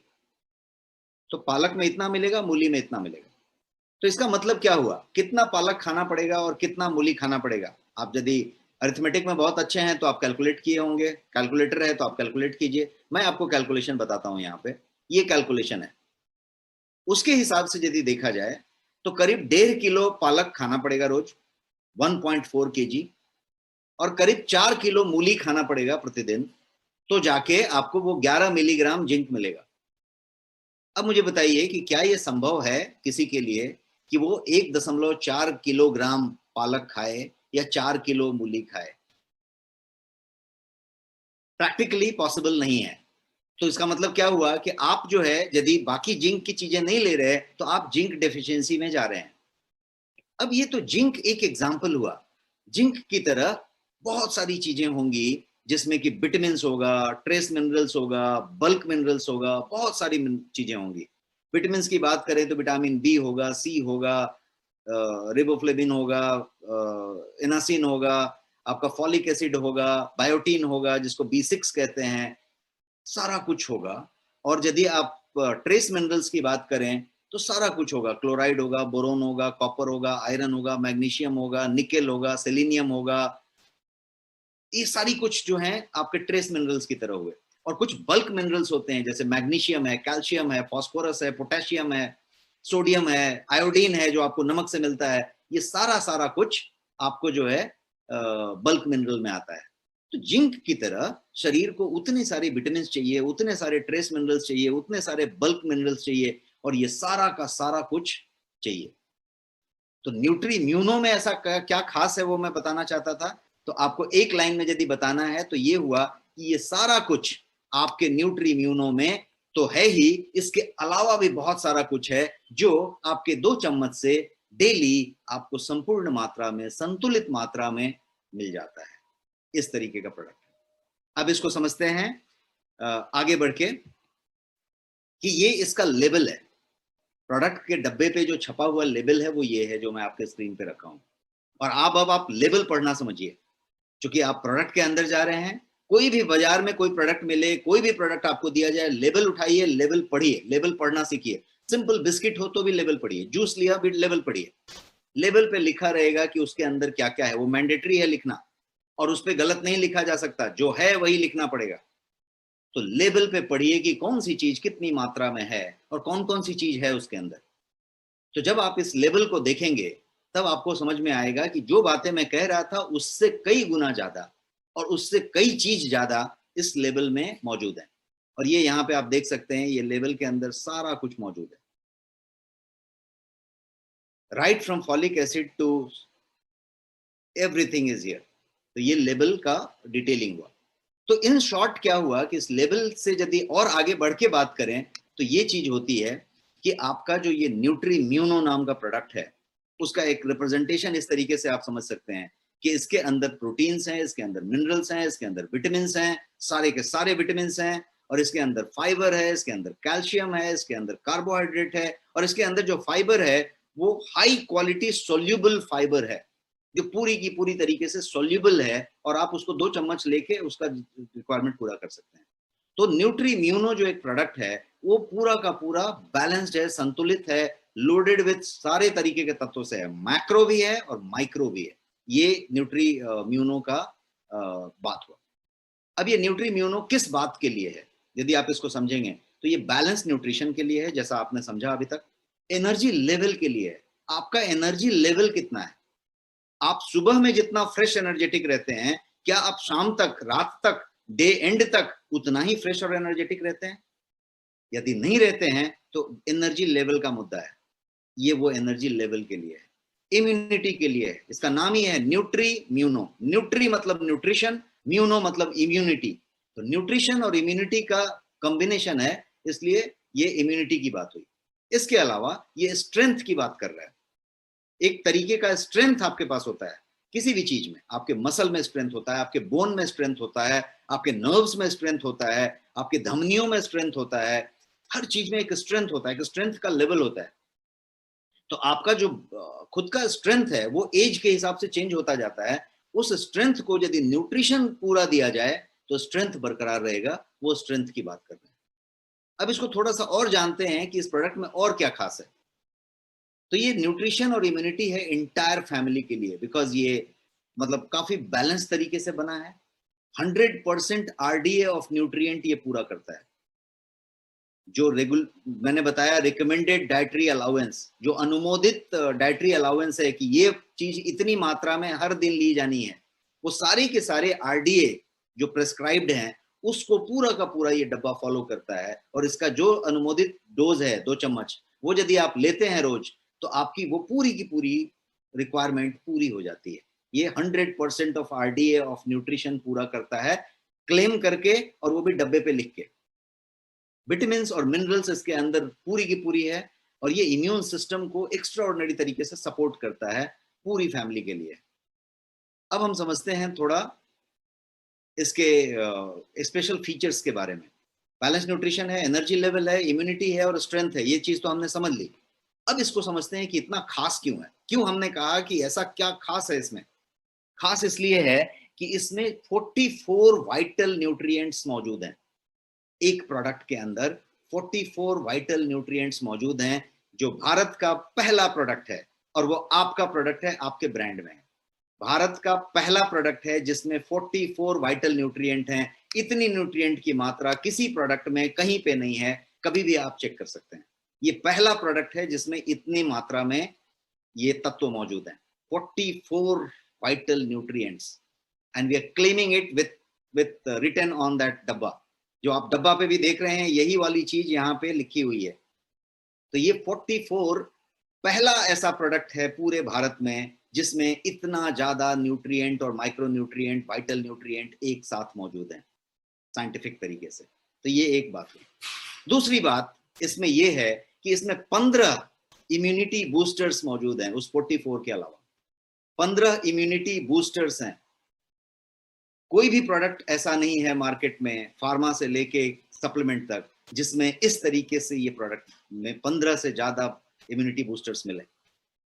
तो पालक में इतना मिलेगा, मूली में इतना मिलेगा। तो इसका मतलब क्या हुआ? कितना पालक खाना पड़ेगा और कितना मूली खाना पड़ेगा? आप यदि अरिथमेटिक में बहुत अच्छे हैं तो आप कैलकुलेट किए होंगे, कैलकुलेटर है तो आप कैलकुलेट कीजिए। मैं आपको कैलकुलेशन बताता हूं यहाँ पे। ये कैलकुलेशन है, उसके हिसाब से यदि देखा जाए तो करीब 1.5 किलो पालक खाना पड़ेगा रोज, 1.4 kg, और करीब 4 किलो मूली खाना पड़ेगा प्रतिदिन, तो जाके आपको वो 11 मिलीग्राम जिंक मिलेगा। अब मुझे बताइए कि क्या ये संभव है किसी के लिए कि वो 1.4 किलोग्राम पालक खाए या 4 किलो मूली खाए? प्रैक्टिकली पॉसिबल नहीं है। तो इसका मतलब क्या हुआ कि आप जो है यदि बाकी जिंक की चीजें नहीं ले रहे तो आप जिंक डेफिशिएंसी में जा रहे हैं। अब ये तो जिंक एक एग्जाम्पल हुआ। जिंक की तरह बहुत सारी चीजें होंगी जिसमें कि विटामिन्स होगा, ट्रेस मिनरल्स होगा, बल्क मिनरल्स होगा, बहुत सारी चीजें होंगी। विटामिन्स की बात करें तो विटामिन बी होगा, सी होगा, रिबोफ्लेविन होगा, इनासिन होगा, आपका फॉलिक एसिड होगा, बायोटीन होगा जिसको B6 कहते हैं, सारा कुछ होगा। और यदि आप ट्रेस मिनरल्स की बात करें तो सारा कुछ होगा, क्लोराइड होगा, बोरोन होगा, कॉपर होगा, आयरन होगा, मैग्नीशियम होगा, निकेल होगा, सेलेनियम होगा। ये सारी कुछ जो है आपके ट्रेस मिनरल्स की तरह हुए। और कुछ बल्क मिनरल्स होते हैं जैसे मैग्नीशियम है, कैल्शियम है, फास्फोरस है, पोटेशियम है, सोडियम है, आयोडीन है जो आपको नमक से मिलता है। ये सारा सारा कुछ आपको जो है बल्क मिनरल में आता है। तो जिंक की तरह शरीर को उतने सारे विटामिन चाहिए, उतने सारे ट्रेस मिनरल्स चाहिए, उतने सारे बल्क मिनरल्स चाहिए, और ये सारा का सारा कुछ चाहिए। तो न्यूट्री म्यूनो में ऐसा क्या खास है वो मैं बताना चाहता था। तो आपको एक लाइन में यदि बताना है तो ये हुआ कि ये सारा कुछ आपके न्यूट्री म्यूनो में तो है ही, इसके अलावा भी बहुत सारा कुछ है जो आपके 2 चम्मच से डेली आपको संपूर्ण मात्रा में, संतुलित मात्रा में मिल जाता है। इस तरीके का प्रोडक्ट है। अब इसको समझते हैं आगे बढ़ के कि ये इसका लेबल है। प्रोडक्ट के डब्बे पे जो छपा हुआ लेबल है वो ये है जो मैं आपके स्क्रीन पे रखा हूं। और अब आप लेबल पढ़ना समझिए, क्योंकि आप प्रोडक्ट के अंदर जा रहे हैं। कोई भी बाजार में कोई प्रोडक्ट मिले, कोई भी प्रोडक्ट आपको दिया जाए, लेबल उठाइए, लेबल पढ़िए, लेबल पढ़ना सीखिए। सिंपल बिस्किट हो तो भी लेबल पढ़िए, जूस लिया भी लेबल पढ़िए। लेबल पे लिखा रहेगा कि उसके अंदर क्या क्या है, वो मैंडेटरी है लिखना, और उस पर गलत नहीं लिखा जा सकता, जो है वही लिखना पड़ेगा। तो लेबल पे पढ़िए कि कौन सी चीज कितनी मात्रा में है और कौन कौन सी चीज है उसके अंदर। तो जब आप इस लेबल को देखेंगे तब आपको समझ में आएगा कि जो बातें मैं कह रहा था उससे कई गुना ज्यादा और उससे कई चीज ज्यादा इस लेबल में मौजूद है। और ये यहाँ पे आप देख सकते हैं, ये लेबल के अंदर सारा कुछ मौजूद है, right from folic acid to everything is here. तो ये लेबल का डिटेलिंग हुआ। तो इन शॉर्ट क्या हुआ कि इस लेबल से यदि और आगे बढ़ के बात करें तो ये चीज होती है कि आपका जो ये न्यूट्री म्यूनो नाम का प्रोडक्ट है उसका एक रिप्रेजेंटेशन इस तरीके से आप समझ सकते हैं कि इसके अंदर प्रोटीन्स हैं, इसके अंदर मिनरल्स हैं, इसके अंदर विटामिन हैं, सारे के सारे विटामिन हैं, और इसके अंदर फाइबर है, इसके अंदर कैल्शियम है, इसके अंदर कार्बोहाइड्रेट है, और इसके अंदर जो फाइबर है वो हाई क्वालिटी सोल्यूबल फाइबर है जो पूरी की पूरी तरीके से सोल्यूबल है, और आप उसको 2 चम्मच लेके उसका रिक्वायरमेंट पूरा कर सकते हैं। तो न्यूट्री म्यूनो जो एक प्रोडक्ट है वो पूरा का पूरा बैलेंस्ड है, संतुलित है, लोडेड विथ सारे तरीके के तत्वों से है, मैक्रो भी है और माइक्रो भी है। ये न्यूट्री म्यूनो का बात हुआ। अब ये न्यूट्री म्यूनो किस बात के लिए है यदि आप इसको समझेंगे तो ये बैलेंस न्यूट्रिशन के लिए है, जैसा आपने समझा अभी तक। एनर्जी लेवल के लिए है, आपका एनर्जी लेवल कितना है, आप सुबह में जितना फ्रेश एनर्जेटिक रहते हैं क्या आप शाम तक, रात तक, डे एंड तक उतना ही फ्रेश और एनर्जेटिक रहते हैं? यदि नहीं रहते हैं तो एनर्जी लेवल का मुद्दा है। ये वो एनर्जी लेवल के लिए है, इम्यूनिटी के लिए है। इसका नाम ही है न्यूट्री म्यूनो। न्यूट्री मतलब न्यूट्रिशन, म्यूनो मतलब इम्यूनिटी। तो न्यूट्रिशन और इम्यूनिटी का कॉम्बिनेशन है, इसलिए ये इम्यूनिटी की बात हुई। इसके अलावा ये स्ट्रेंथ की बात कर रहा है। एक तरीके का स्ट्रेंथ आपके पास होता है किसी भी चीज में, आपके मसल में स्ट्रेंथ होता है, आपके बोन में स्ट्रेंथ होता है, आपके नर्व्स में स्ट्रेंथ होता है, आपके धमनियों में स्ट्रेंथ होता है। हर चीज में एक स्ट्रेंथ होता है, एक स्ट्रेंथ का लेवल होता है। तो आपका जो खुद का स्ट्रेंथ है वो एज के हिसाब से चेंज होता जाता है। उस स्ट्रेंथ को यदि न्यूट्रिशन पूरा दिया जाए तो स्ट्रेंथ बरकरार रहेगा। वो स्ट्रेंथ की बात कर रहे हैं। अब इसको थोड़ा सा और जानते हैं कि इस प्रोडक्ट में और क्या खास है। तो ये न्यूट्रिशन और इम्यूनिटी है इंटायर फैमिली के लिए, बिकॉज ये मतलब काफी बैलेंस तरीके से बना है। 100% RDA ऑफ न्यूट्रिएंट ये पूरा करता है। जो मैंने बताया रिकमेंडेड डाइटरी अलाउंस, जो अनुमोदित डाइटरी अलाउंस है कि ये चीज इतनी मात्रा में हर दिन ली जानी है, वो सारे के सारे RDA जो प्रेस्क्राइब्ड हैं उसको पूरा का पूरा ये डब्बा फॉलो करता है। और इसका जो अनुमोदित डोज है 2 चम्मच, वो यदि आप लेते हैं रोज तो आपकी वो पूरी की पूरी रिक्वायरमेंट पूरी हो जाती है। ये 100% ऑफ RDA ऑफ न्यूट्रिशन पूरा करता है, क्लेम करके, और वो भी डब्बे पे लिख के। विटामिन्स और मिनरल्स इसके अंदर पूरी की पूरी है, और ये इम्यून सिस्टम को एक्स्ट्राऑर्डिनरी तरीके से सपोर्ट करता है पूरी फैमिली के लिए। अब हम समझते हैं थोड़ा इसके स्पेशल फीचर्स के बारे में। बैलेंस न्यूट्रिशन है, एनर्जी लेवल है, इम्यूनिटी है और स्ट्रेंथ है, ये चीज तो हमने समझ ली। अब इसको समझते हैं कि इतना खास क्यों है, क्यों हमने कहा कि ऐसा क्या खास है इसमें। खास इसलिए है कि इसमें 44 वाइटल न्यूट्रिएंट्स मौजूद हैं। एक प्रोडक्ट के अंदर 44 वाइटल न्यूट्रिएंट्स मौजूद हैं, जो भारत का पहला प्रोडक्ट है, और वो आपका प्रोडक्ट है, आपके ब्रांड में है। भारत का पहला प्रोडक्ट है जिसमें 44 वाइटल न्यूट्रिएंट हैं। इतनी न्यूट्रिएंट की मात्रा किसी प्रोडक्ट में कहीं पे नहीं है, कभी भी आप चेक कर सकते हैं। ये पहला प्रोडक्ट है जिसमें इतनी मात्रा में ये तत्व मौजूद हैं, 44 vital nutrients, and we are claiming it with written on that डब्बा। जो आप डब्बा पे भी देख रहे हैं, यही वाली चीज यहाँ पे लिखी हुई है। तो ये 44 पहला ऐसा प्रोडक्ट है पूरे भारत में जिसमें इतना ज्यादा न्यूट्रिएंट और माइक्रो न्यूट्रिएंट, वाइटल न्यूट्रिएंट एक साथ मौजूद हैं साइंटिफिक तरीके से। तो ये एक बात है। दूसरी बात इसमें ये है कि इसमें 15 इम्यूनिटी बूस्टर्स मौजूद हैं, उस 44 के अलावा 15 इम्यूनिटी बूस्टर्स हैं। कोई भी प्रोडक्ट ऐसा नहीं है मार्केट में, फार्मा से लेके सप्लीमेंट तक, जिसमें इस तरीके से ये प्रोडक्ट में 15 से ज्यादा इम्यूनिटी बूस्टर्स मिले।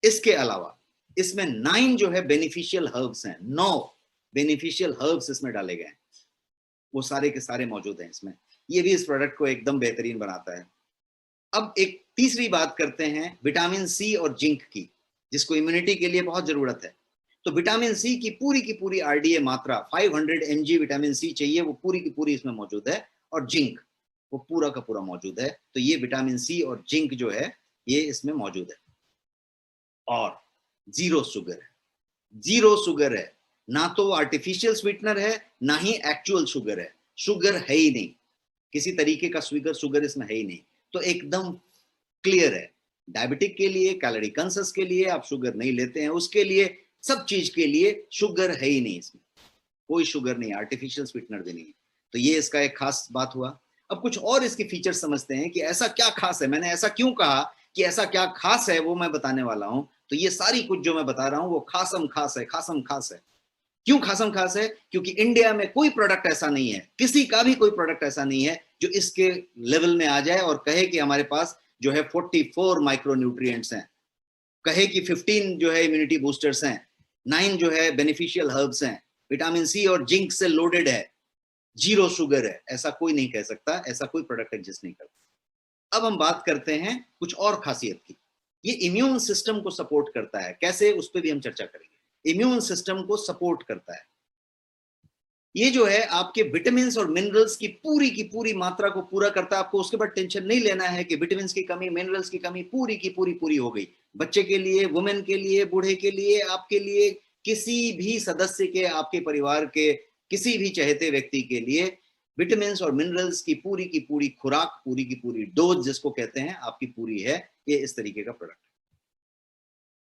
इसके अलावा इसमें 9 जो है बेनिफिशियल हर्ब्स हैं, 9 बेनिफिशियल हर्ब्स इसमें डाले गए हैं, वो सारे के सारे मौजूद हैं इसमें। ये भी इस प्रोडक्ट को एकदम बेहतरीन बनाता है। अब एक तीसरी बात करते हैं विटामिन सी और जिंक की, जिसको इम्यूनिटी के लिए बहुत जरूरत है। तो विटामिन सी की पूरी आरडीए मात्रा 500 mg विटामिन सी चाहिए, वो पूरी की पूरी इसमें मौजूद है, और जिंक वो पूरा का पूरा मौजूद है। तो ये विटामिन सी और जिंक जो है ये इसमें मौजूद है, और जीरो शुगर है। जीरो शुगर है, ना तो आर्टिफिशियल स्वीटनर है, ना ही एक्चुअल शुगर है। शुगर है ही नहीं, किसी तरीके का शुगर इसमें है ही नहीं। तो एकदम क्लियर है, डायबिटिक के लिए, कैलोरी कंसस के लिए आप शुगर नहीं लेते हैं, उसके लिए, सब चीज के लिए शुगर है ही नहीं, इसमें कोई शुगर नहीं, आर्टिफिशियल स्वीटनर भी नहीं है। तो ये इसका एक खास बात हुआ। अब कुछ और इसके फीचर्स समझते हैं कि ऐसा क्या खास है। मैंने ऐसा क्यों कहा कि ऐसा क्या खास है, वो मैं बताने वाला हूं। तो ये सारी कुछ जो मैं बता रहा हूं वो खासम खास है, खासम खास है। क्यों खासम खास है? क्योंकि इंडिया में कोई प्रोडक्ट ऐसा नहीं है, किसी का भी कोई प्रोडक्ट ऐसा नहीं है जो इसके लेवल में आ जाए और कहे कि हमारे पास जो है 44 माइक्रो न्यूट्रिएंट्स हैं, कहे कि 15 जो है इम्यूनिटी बूस्टर्स हैं, 9 जो है बेनिफिशियल हर्ब्स हैं, विटामिन सी और जिंक से लोडेड है, जीरो शुगर है। ऐसा कोई नहीं कह सकता, ऐसा कोई प्रोडक्ट एग्जिस्ट नहीं करता। अब हम बात करते हैं कुछ और खासियत की। ये इम्यून सिस्टम को सपोर्ट करता है, कैसे, उस पर भी हम चर्चा करेंगे। इम्यून सिस्टम को सपोर्ट करता है। ये जो है आपके विटामिन्स और मिनरल्स की पूरी मात्रा को पूरा करता है। आपको उसके बाद टेंशन नहीं लेना है कि विटामिन्स की कमी, मिनरल्स की कमी पूरी की पूरी हो गई। बच्चे के लिए, वुमेन के लिए, बूढ़े के लिए, आपके लिए, किसी भी सदस्य के, आपके परिवार के किसी भी चहेते व्यक्ति के लिए विटामिन्स और मिनरल्स की पूरी खुराक, पूरी की पूरी डोज जिसको कहते हैं, आपकी पूरी है। ये इस तरीके का प्रोडक्ट है।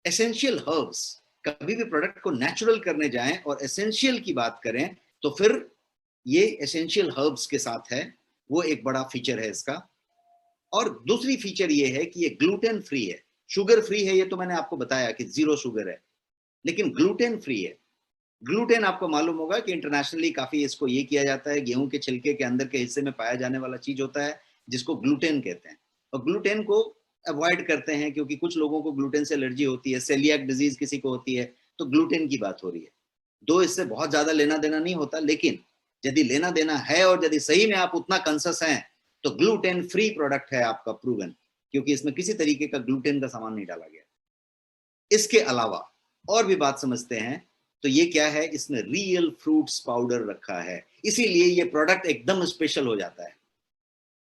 एसेंशियल हर्ब्स, कभी भी प्रोडक्ट को नेचुरल करने जाएं और एसेंशियल की बात करें तो फिर ये एसेंशियल हर्ब्स के साथ है, वो एक बड़ा फीचर है इसका। और दूसरी फीचर ये है कि ये ग्लूटेन फ्री है, शुगर फ्री है। ये तो मैंने आपको बताया कि जीरो शुगर है, लेकिन ग्लूटेन फ्री है। ग्लूटेन आपको मालूम होगा कि इंटरनेशनली काफी इसको ये किया जाता है, गेहूं के छिलके के अंदर के हिस्से में पाया जाने वाला चीज होता है जिसको ग्लूटेन कहते हैं। और ग्लूटेन को अवॉइड करते हैं क्योंकि कुछ लोगों को ग्लूटेन से एलर्जी होती है, सेलियाक डिजीज किसी को होती है, तो ग्लूटेन की बात हो रही है। दो इससे बहुत ज्यादा लेना देना नहीं होता, लेकिन यदि लेना देना है और यदि सही में आप उतना कंसस हैं तो ग्लूटेन फ्री प्रोडक्ट है आपका, प्रूवन, क्योंकि इसमें किसी तरीके का ग्लूटेन का सामान नहीं डाला गया। इसके अलावा और भी बात समझते हैं तो ये क्या है, इसमें रियल फ्रूट्स पाउडर रखा है, इसीलिए ये प्रोडक्ट एकदम स्पेशल हो जाता है।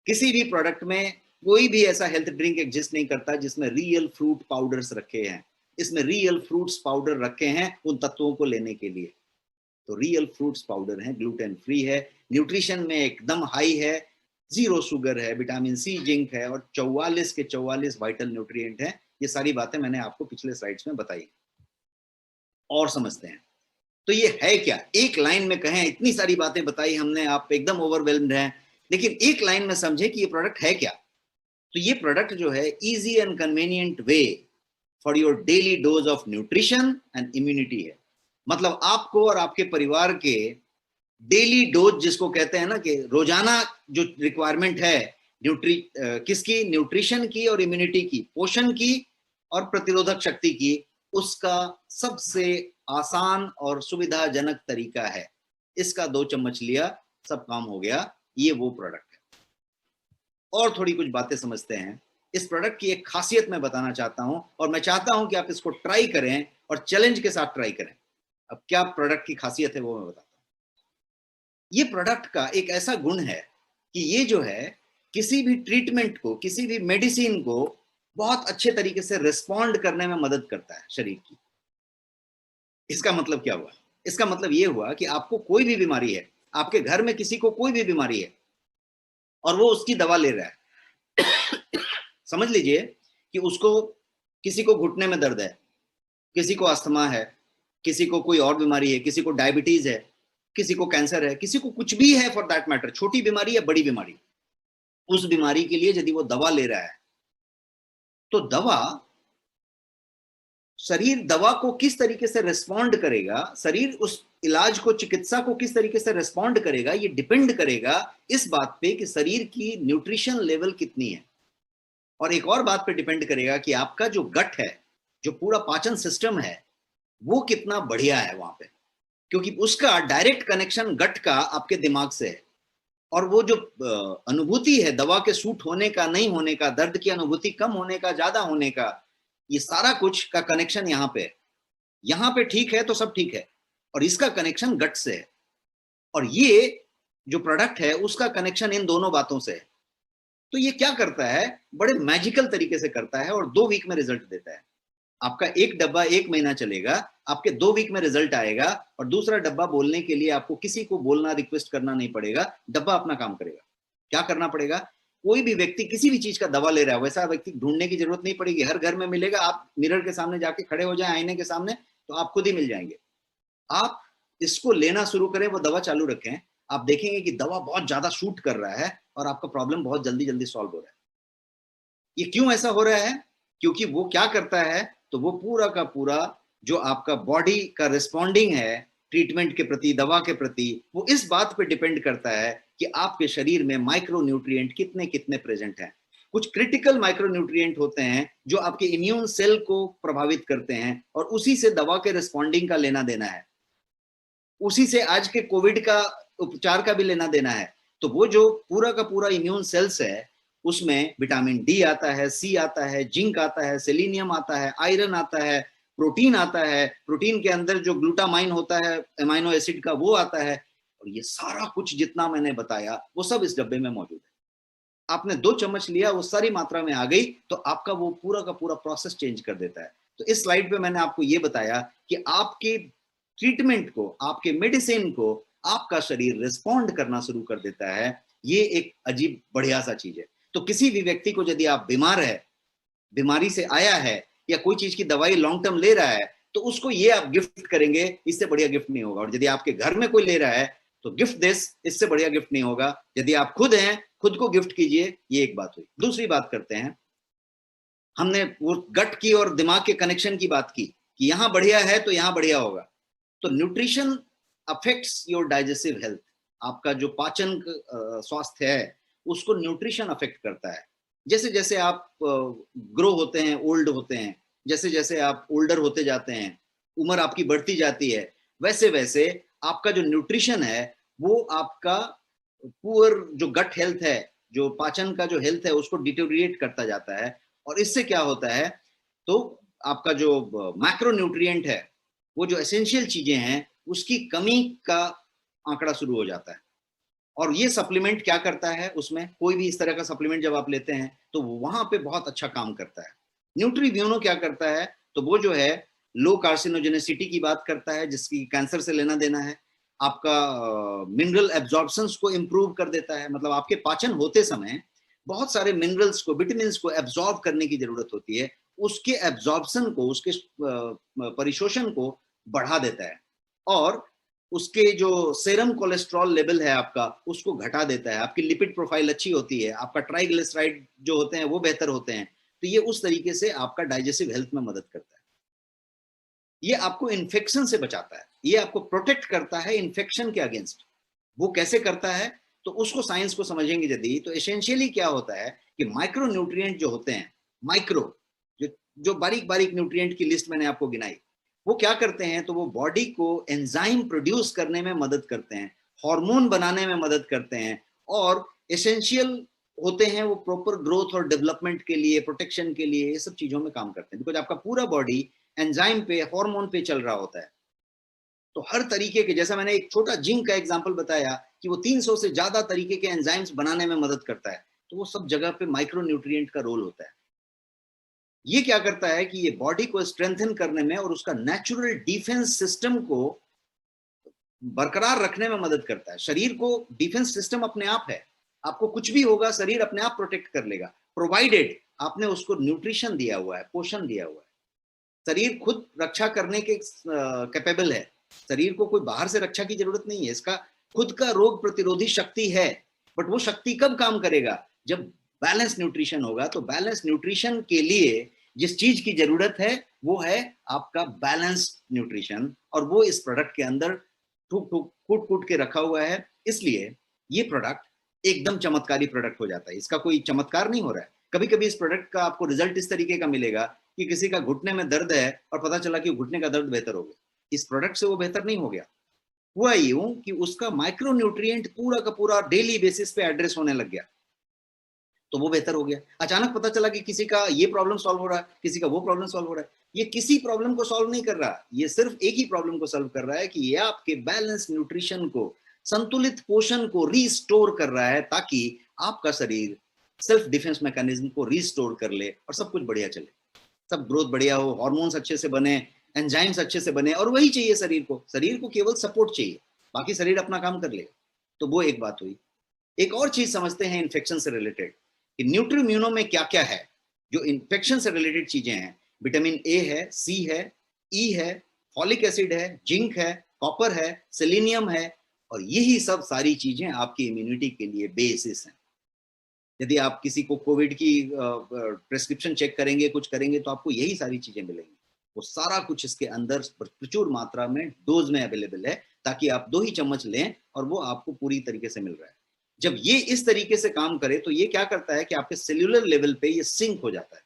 किसी भी प्रोडक्ट में कोई भी ऐसा हेल्थ ड्रिंक एग्जिस्ट नहीं करता जिसमें रियल फ्रूट पाउडर्स रखे हैं। इसमें रियल फ्रूट्स पाउडर रखे हैं उन तत्वों को लेने के लिए। तो रियल फ्रूट्स पाउडर है, ग्लूटेन फ्री है, न्यूट्रिशन में एकदम हाई है, जीरो शुगर है, विटामिन सी, जिंक है, और 44 के 44 वाइटल न्यूट्रिएंट हैं। ये सारी बातें मैंने आपको पिछले स्लाइड्स में बताई। और समझते हैं तो ये है क्या, एक लाइन में कहें, इतनी सारी बातें बताई हमने, आप एकदम ओवरवेल्म्ड हैं लेकिन एक लाइन में समझे कि ये प्रोडक्ट है क्या। तो ये प्रोडक्ट जो है easy and convenient way for your daily dose of nutrition and immunity है। मतलब आपको और आपके परिवार के डेली डोज जिसको कहते हैं ना, कि रोजाना जो रिक्वायरमेंट है किसकी, न्यूट्रिशन की और इम्यूनिटी की, पोषण की और प्रतिरोधक शक्ति की, उसका सबसे आसान और सुविधाजनक तरीका है। इसका 2 चम्मच लिया, सब काम हो गया। ये वो प्रोडक्ट है। और थोड़ी कुछ बातें समझते हैं। इस प्रोडक्ट की एक खासियत मैं बताना चाहता हूं और मैं चाहता हूं कि आप इसको ट्राई करें और चैलेंज के साथ ट्राई करें। अब क्या प्रोडक्ट की खासियत है वो मैं बताता हूं। ये प्रोडक्ट का एक ऐसा गुण है कि ये जो है किसी भी ट्रीटमेंट को, किसी भी मेडिसिन को बहुत अच्छे तरीके से रिस्पॉन्ड करने में मदद करता है शरीर की। इसका मतलब क्या हुआ? इसका मतलब ये हुआ कि आपको कोई भी बीमारी है, आपके घर में किसी को कोई भी बीमारी है और वो उसकी दवा ले रहा है। समझ लीजिए कि उसको, किसी को घुटने में दर्द है, किसी को अस्थमा है, किसी को कोई और बीमारी है, किसी को डायबिटीज है, किसी को कैंसर है, किसी को कुछ भी है फॉर दैट मैटर, छोटी बीमारी या बड़ी बीमारी। उस बीमारी के लिए यदि वो दवा ले रहा है तो शरीर दवा को किस तरीके से रिस्पॉन्ड करेगा, शरीर उस इलाज को, चिकित्सा को किस तरीके से रिस्पॉन्ड करेगा, ये डिपेंड करेगा इस बात पे कि शरीर की न्यूट्रिशन लेवल कितनी है। और एक और बात पे डिपेंड करेगा कि आपका जो गट है, जो पूरा पाचन सिस्टम है, वो कितना बढ़िया है वहां पे, क्योंकि उसका डायरेक्ट कनेक्शन गट का आपके दिमाग से है। और वो जो अनुभूति है दवा के सूट होने का, नहीं होने का, दर्द की अनुभूति कम होने का, ज्यादा होने का, ये सारा कुछ का कनेक्शन यहाँ पे है। यहाँ पे ठीक है तो सब ठीक है, और इसका कनेक्शन गट से है। और ये जो प्रोडक्ट है उसका कनेक्शन इन दोनों बातों से है। तो ये क्या करता है, बड़े मैजिकल तरीके से करता है और 2 वीक में रिजल्ट देता है। आपका एक डब्बा 1 महीना चलेगा, आपके 2 वीक में रिजल्ट आएगा, और दूसरा डब्बा बोलने के लिए आपको किसी को बोलना, रिक्वेस्ट करना नहीं पड़ेगा, डब्बा अपना काम करेगा। क्या करना पड़ेगा? कोई भी व्यक्ति किसी भी चीज का दवा ले रहा है, वैसा व्यक्ति ढूंढने की जरूरत नहीं पड़ेगी, हर घर में मिलेगा। आप मिरर के सामने जाके खड़े हो जाए, आईने के सामने, तो आप खुद ही मिल जाएंगे। आप इसको लेना शुरू करें, वो दवा चालू रखें, आप देखेंगे कि दवा बहुत ज्यादा शूट कर रहा है और आपका प्रॉब्लम बहुत जल्दी जल्दी सॉल्व हो रहा है। ये क्यों ऐसा हो रहा है? क्योंकि वो क्या करता है, तो वो पूरा का पूरा जो आपका बॉडी का रिस्पॉन्डिंग है ट्रीटमेंट के प्रति, दवा के प्रति, वो इस बात पे डिपेंड करता है कि आपके शरीर में माइक्रो न्यूट्रिएंट कितने कितने प्रेजेंट हैं। कुछ क्रिटिकल माइक्रो न्यूट्रिएंट होते हैं जो आपके इम्यून सेल को प्रभावित करते हैं, और उसी से दवा के रिस्पॉन्डिंग का लेना देना है, उसी से आज के कोविड का उपचार का भी लेना देना है। तो वो जो पूरा का पूरा इम्यून सेल्स है, उसमें विटामिन डी आता है, सी आता है, जिंक आता है, सेलेनियम आता है, आयरन आता है, प्रोटीन आता है, प्रोटीन के अंदर जो ग्लूटामाइन होता है अमाइनो एसिड का, वो आता है। और ये सारा कुछ जितना मैंने बताया वो सब इस डब्बे में मौजूद है। आपने 2 चम्मच लिया, वो सारी मात्रा में आ गई, तो आपका वो पूरा का पूरा प्रोसेस चेंज कर देता है। तो इस स्लाइड पे मैंने आपको ये बताया कि आपके ट्रीटमेंट को, आपके मेडिसिन को आपका शरीर रिस्पॉन्ड करना शुरू कर देता है। ये एक अजीब बढ़िया सा चीज है। तो किसी भी व्यक्ति को यदि आप बीमार है, बीमारी से आया है, या कोई चीज की दवाई लॉन्ग टर्म ले रहा है, तो उसको ये आप गिफ्ट करेंगे, इससे बढ़िया गिफ्ट नहीं होगा। और यदि आपके घर में कोई ले रहा है तो गिफ्ट दिस, इससे बढ़िया गिफ्ट नहीं होगा। यदि आप खुद हैं, खुद को गिफ्ट कीजिए। ये एक बात हुई। दूसरी बात करते हैं, हमने वो गट की और दिमाग के कनेक्शन की बात की कि यहां बढ़िया है तो यहां बढ़िया होगा। तो nutrition affects your digestive health. आपका जो पाचन स्वास्थ्य है उसको न्यूट्रिशन अफेक्ट करता है। जैसे जैसे आप ग्रो होते हैं, ओल्ड होते हैं, जैसे जैसे आप ओल्डर होते जाते हैं, उम्र आपकी बढ़ती जाती है, वैसे वैसे आपका जो न्यूट्रिशन है वो आपका पुअर जो गट हेल्थ है, जो पाचन का जो हेल्थ है, उसको डिटेरिएट करता जाता है। और इससे क्या होता है, तो आपका जो मैक्रो न्यूट्रिएंट है, वो जो एसेंशियल चीजें हैं, उसकी कमी का आंकड़ा शुरू हो जाता है। और ये सप्लीमेंट क्या करता है, उसमें कोई भी इस तरह का सप्लीमेंट जब आप लेते हैं तो वहां पे बहुत अच्छा काम करता है। न्यूट्रीब्यूनो क्या करता है, तो वो जो है लो कार्सिनोजेनेसिटी की बात करता है, जिसकी कैंसर से लेना देना है। आपका मिनरल एब्जॉर्प्शंस को इम्प्रूव कर देता है। मतलब आपके पाचन होते समय बहुत सारे मिनरल्स को, विटामिन को एब्जॉर्ब करने की जरूरत होती है, उसके एब्जॉर्प्शन को, उसके परिशोषण को बढ़ा देता है। और उसके जो सेरम कोलेस्ट्रॉल लेवल है आपका उसको घटा देता है, आपकी लिपिड प्रोफाइल अच्छी होती है, आपका ट्राइग्लिसराइड जो होते हैं वो बेहतर होते हैं। तो ये उस तरीके से आपका डाइजेस्टिव हेल्थ में मदद करता है। ये आपको इन्फेक्शन से बचाता है, ये आपको प्रोटेक्ट करता है इन्फेक्शन के अगेंस्ट। वो कैसे करता है तो उसको साइंस को समझेंगे यदि तो एसेंशियली क्या होता है कि माइक्रो न्यूट्रिएंट जो होते हैं, माइक्रो जो बारीक बारीक न्यूट्रिएंट की लिस्ट मैंने आपको गिनाई, वो क्या करते हैं तो वो बॉडी को एंजाइम प्रोड्यूस करने में मदद करते हैं, हार्मोन बनाने में मदद करते हैं और एसेंशियल होते हैं वो प्रॉपर ग्रोथ और डेवलपमेंट के लिए, प्रोटेक्शन के लिए, ये सब चीजों में काम करते हैं। बिकॉज आपका पूरा बॉडी एंजाइम पे, हार्मोन पे चल रहा होता है। तो हर तरीके के, जैसा मैंने एक छोटा जिंक का एग्जांपल बताया कि वो 300 से ज्यादा तरीके के एंजाइम्स बनाने में मदद करता है, तो वो सब जगह पे माइक्रो न्यूट्रिएंट का रोल होता है। ये क्या करता है कि ये बॉडी को स्ट्रेंथन करने में और उसका नेचुरल डिफेंस सिस्टम को बरकरार रखने में मदद करता है। शरीर को डिफेंस सिस्टम अपने आप है, आपको कुछ भी होगा शरीर अपने आप प्रोटेक्ट कर लेगा, प्रोवाइडेड आपने उसको न्यूट्रिशन दिया हुआ है, पोषण दिया हुआ है। शरीर खुद रक्षा करने के कैपेबल है, शरीर को कोई बाहर से रक्षा की जरूरत नहीं है, इसका खुद का रोग प्रतिरोधी शक्ति है। बट वो शक्ति कब काम करेगा? जब बैलेंस न्यूट्रिशन होगा। तो बैलेंस न्यूट्रिशन के लिए जिस चीज की जरूरत है वो है आपका बैलेंस न्यूट्रिशन, और वो इस प्रोडक्ट के अंदर ठूक ठूक कूट कूट के रखा हुआ है। इसलिए ये प्रोडक्ट एकदम चमत्कारी प्रोडक्ट हो जाता है, इसका कोई चमत्कार नहीं हो रहा है। कभी कभी इस प्रोडक्ट का आपको रिजल्ट इस तरीके का मिलेगा कि किसी का घुटने में दर्द है और पता चला कि घुटने का दर्द बेहतर हो गया, इस प्रोडक्ट से वो बेहतर नहीं हो गया। हुआ यूं कि उसका माइक्रो न्यूट्रिएंट पूरा का पूरा डेली बेसिस पे एड्रेस होने लग गया, तो वो बेहतर हो गया। अचानक पता चला कि किसी का ये प्रॉब्लम सॉल्व हो रहा है, किसी का वो प्रॉब्लम सॉल्व हो रहा है। ये किसी प्रॉब्लम को सॉल्व नहीं कर रहा, ये सिर्फ एक ही प्रॉब्लम को सॉल्व कर रहा है कि ये आपके बैलेंस न्यूट्रिशन को, संतुलित पोषण को रिस्टोर कर रहा है, ताकि आपका शरीर सेल्फ डिफेंस मैकेनिज्म को रिस्टोर कर ले और सब कुछ बढ़िया चले, सब ग्रोथ बढ़िया हो, हार्मोन्स अच्छे से बने, एंजाइम्स अच्छे से बने। और वही चाहिए शरीर को केवल सपोर्ट चाहिए, बाकी शरीर अपना काम कर लेगा। तो वो एक बात हुई। एक और चीज समझते हैं इन्फेक्शन से रिलेटेड कि न्यूट्रीम्यूनो में क्या क्या है जो इन्फेक्शन से रिलेटेड चीजें हैं। विटामिन ए है, सी है, ई है, फॉलिक एसिड है, जिंक है, कॉपर है, सेलेनियम है, और यही सब सारी चीजें आपकी इम्यूनिटी के लिए बेसिस हैं। यदि आप किसी को कोविड की प्रेस्क्रिप्शन चेक करेंगे, कुछ करेंगे, तो आपको यही सारी चीजें मिलेंगी। वो सारा कुछ इसके अंदर प्रचुर मात्रा में डोज में अवेलेबल है, ताकि आप 2 ही चम्मच लें और वो आपको पूरी तरीके से मिल रहा है। जब ये इस तरीके से काम करे तो ये क्या करता है कि आपके सेल्यूलर लेवल पे ये सिंक हो जाता है,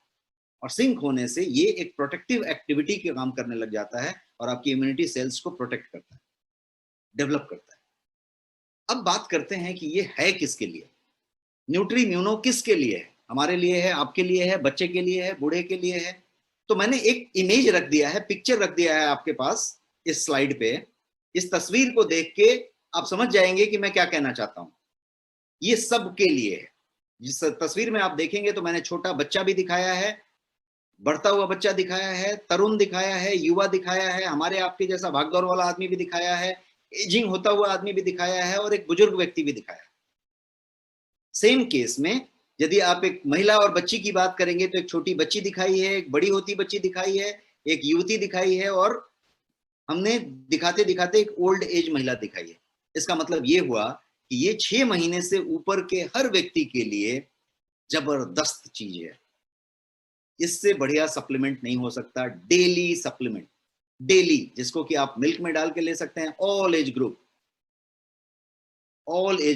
और सिंक होने से ये एक प्रोटेक्टिव एक्टिविटी के काम करने लग जाता है और आपकी इम्यूनिटी सेल्स को प्रोटेक्ट करता है, डेवलप करता है। अब बात करते हैं कि ये है किसके लिए, न्यूट्रीम्यूनो किसके लिए है? हमारे लिए है, आपके लिए है, बच्चे के लिए है, बूढ़े के लिए है। तो मैंने एक इमेज रख दिया है, पिक्चर रख दिया है आपके पास इस स्लाइड पे। इस तस्वीर को देख के आप समझ जाएंगे कि मैं क्या कहना चाहता हूं। ये सब के लिए है। जिस तस्वीर में आप देखेंगे तो मैंने छोटा बच्चा भी दिखाया है, बढ़ता हुआ बच्चा दिखाया है, तरुण दिखाया है, युवा दिखाया है, हमारे आपके जैसा भागदौड़ वाला आदमी भी दिखाया है, एजिंग होता हुआ आदमी भी दिखाया है, और एक बुजुर्ग व्यक्ति भी दिखाया है। सेम केस में यदि आप एक महिला और बच्ची की बात करेंगे तो एक छोटी बच्ची दिखाई है, एक बड़ी होती बच्ची दिखाई है, एक युवती दिखाई है, और हमने दिखाते दिखाते एक ओल्ड एज महिला दिखाई है। इसका मतलब ये हुआ कि ये 6 महीने से ऊपर के हर व्यक्ति के लिए जबरदस्त चीज है। इससे बढ़िया सप्लीमेंट नहीं हो सकता। डेली सप्लीमेंट, डेली, जिसको कि आप मिल्क में डाल के ले सकते हैं। ऑल एज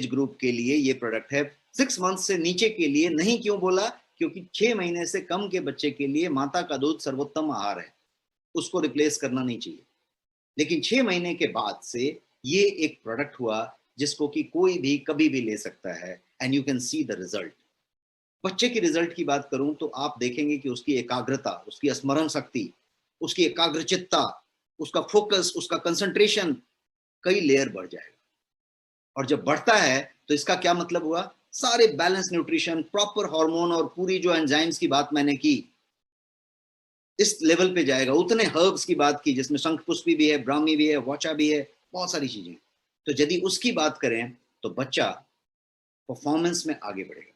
ग्रुप के लिए ये प्रोडक्ट है। 6 मंथ से नीचे के लिए नहीं। क्यों बोला? क्योंकि 6 महीने से कम के बच्चे के लिए माता का दूध सर्वोत्तम आहार है, उसको रिप्लेस करना नहीं चाहिए। लेकिन 6 महीने के बाद से ये एक प्रोडक्ट हुआ जिसको कि कोई भी कभी भी ले सकता है, and you can see the result. बच्चे की रिजल्ट की बात करूं तो आप देखेंगे कि उसकी एकाग्रता, उसकी स्मरण शक्ति, उसकी एकाग्रचित्ता, उसका फोकस, उसका कंसंट्रेशन कई लेयर बढ़ जाएगा। और जब बढ़ता है तो इसका क्या मतलब हुआ? सारे बैलेंस न्यूट्रिशन, प्रॉपर हार्मोन और पूरी जो एंजाइम्स की बात मैंने की, इस लेवल पे जाएगा। उतने हर्ब्स की बात की जिसमें शंखपुष्पी भी है, ब्राह्मी भी है, वाचा भी है, बहुत सारी चीजें। तो यदि उसकी बात करें तो बच्चा परफॉर्मेंस में आगे बढ़ेगा,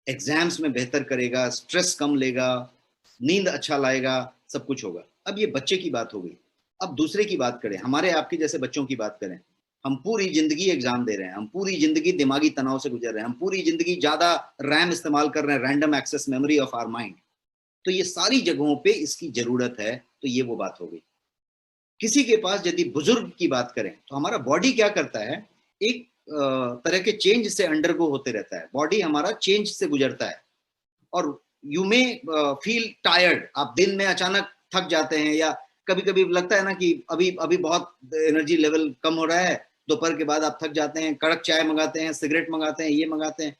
एग्जाम्स में बेहतर करेगा, स्ट्रेस कम लेगा, नींद अच्छा लाएगा, सब कुछ होगा। अब ये बच्चे की बात हो गई। अब दूसरे की बात करें, हमारे आपके जैसे बच्चों की बात करें, हम पूरी जिंदगी एग्जाम दे रहे हैं, हम पूरी जिंदगी दिमागी तनाव से गुजर रहे हैं, हम पूरी जिंदगी ज्यादा रैम इस्तेमाल कर रहे हैं, random access memory of our mind. तो ये सारी जगहों पे इसकी जरूरत है। तो ये वो बात हो गई। किसी के पास यदि बुजुर्ग की बात करें तो हमारा बॉडी क्या करता है, एक तरह के चेंज से अंडरगो होते रहता है, बॉडी हमारा चेंज से गुजरता है। और यू मे फील टायर्ड, आप दिन में अचानक थक जाते हैं, या कभी कभी लगता है ना कि अभी अभी बहुत एनर्जी लेवल कम हो रहा है, दोपहर के बाद आप थक जाते हैं, कड़क चाय मंगाते हैं, सिगरेट मंगाते हैं, ये मंगाते हैं।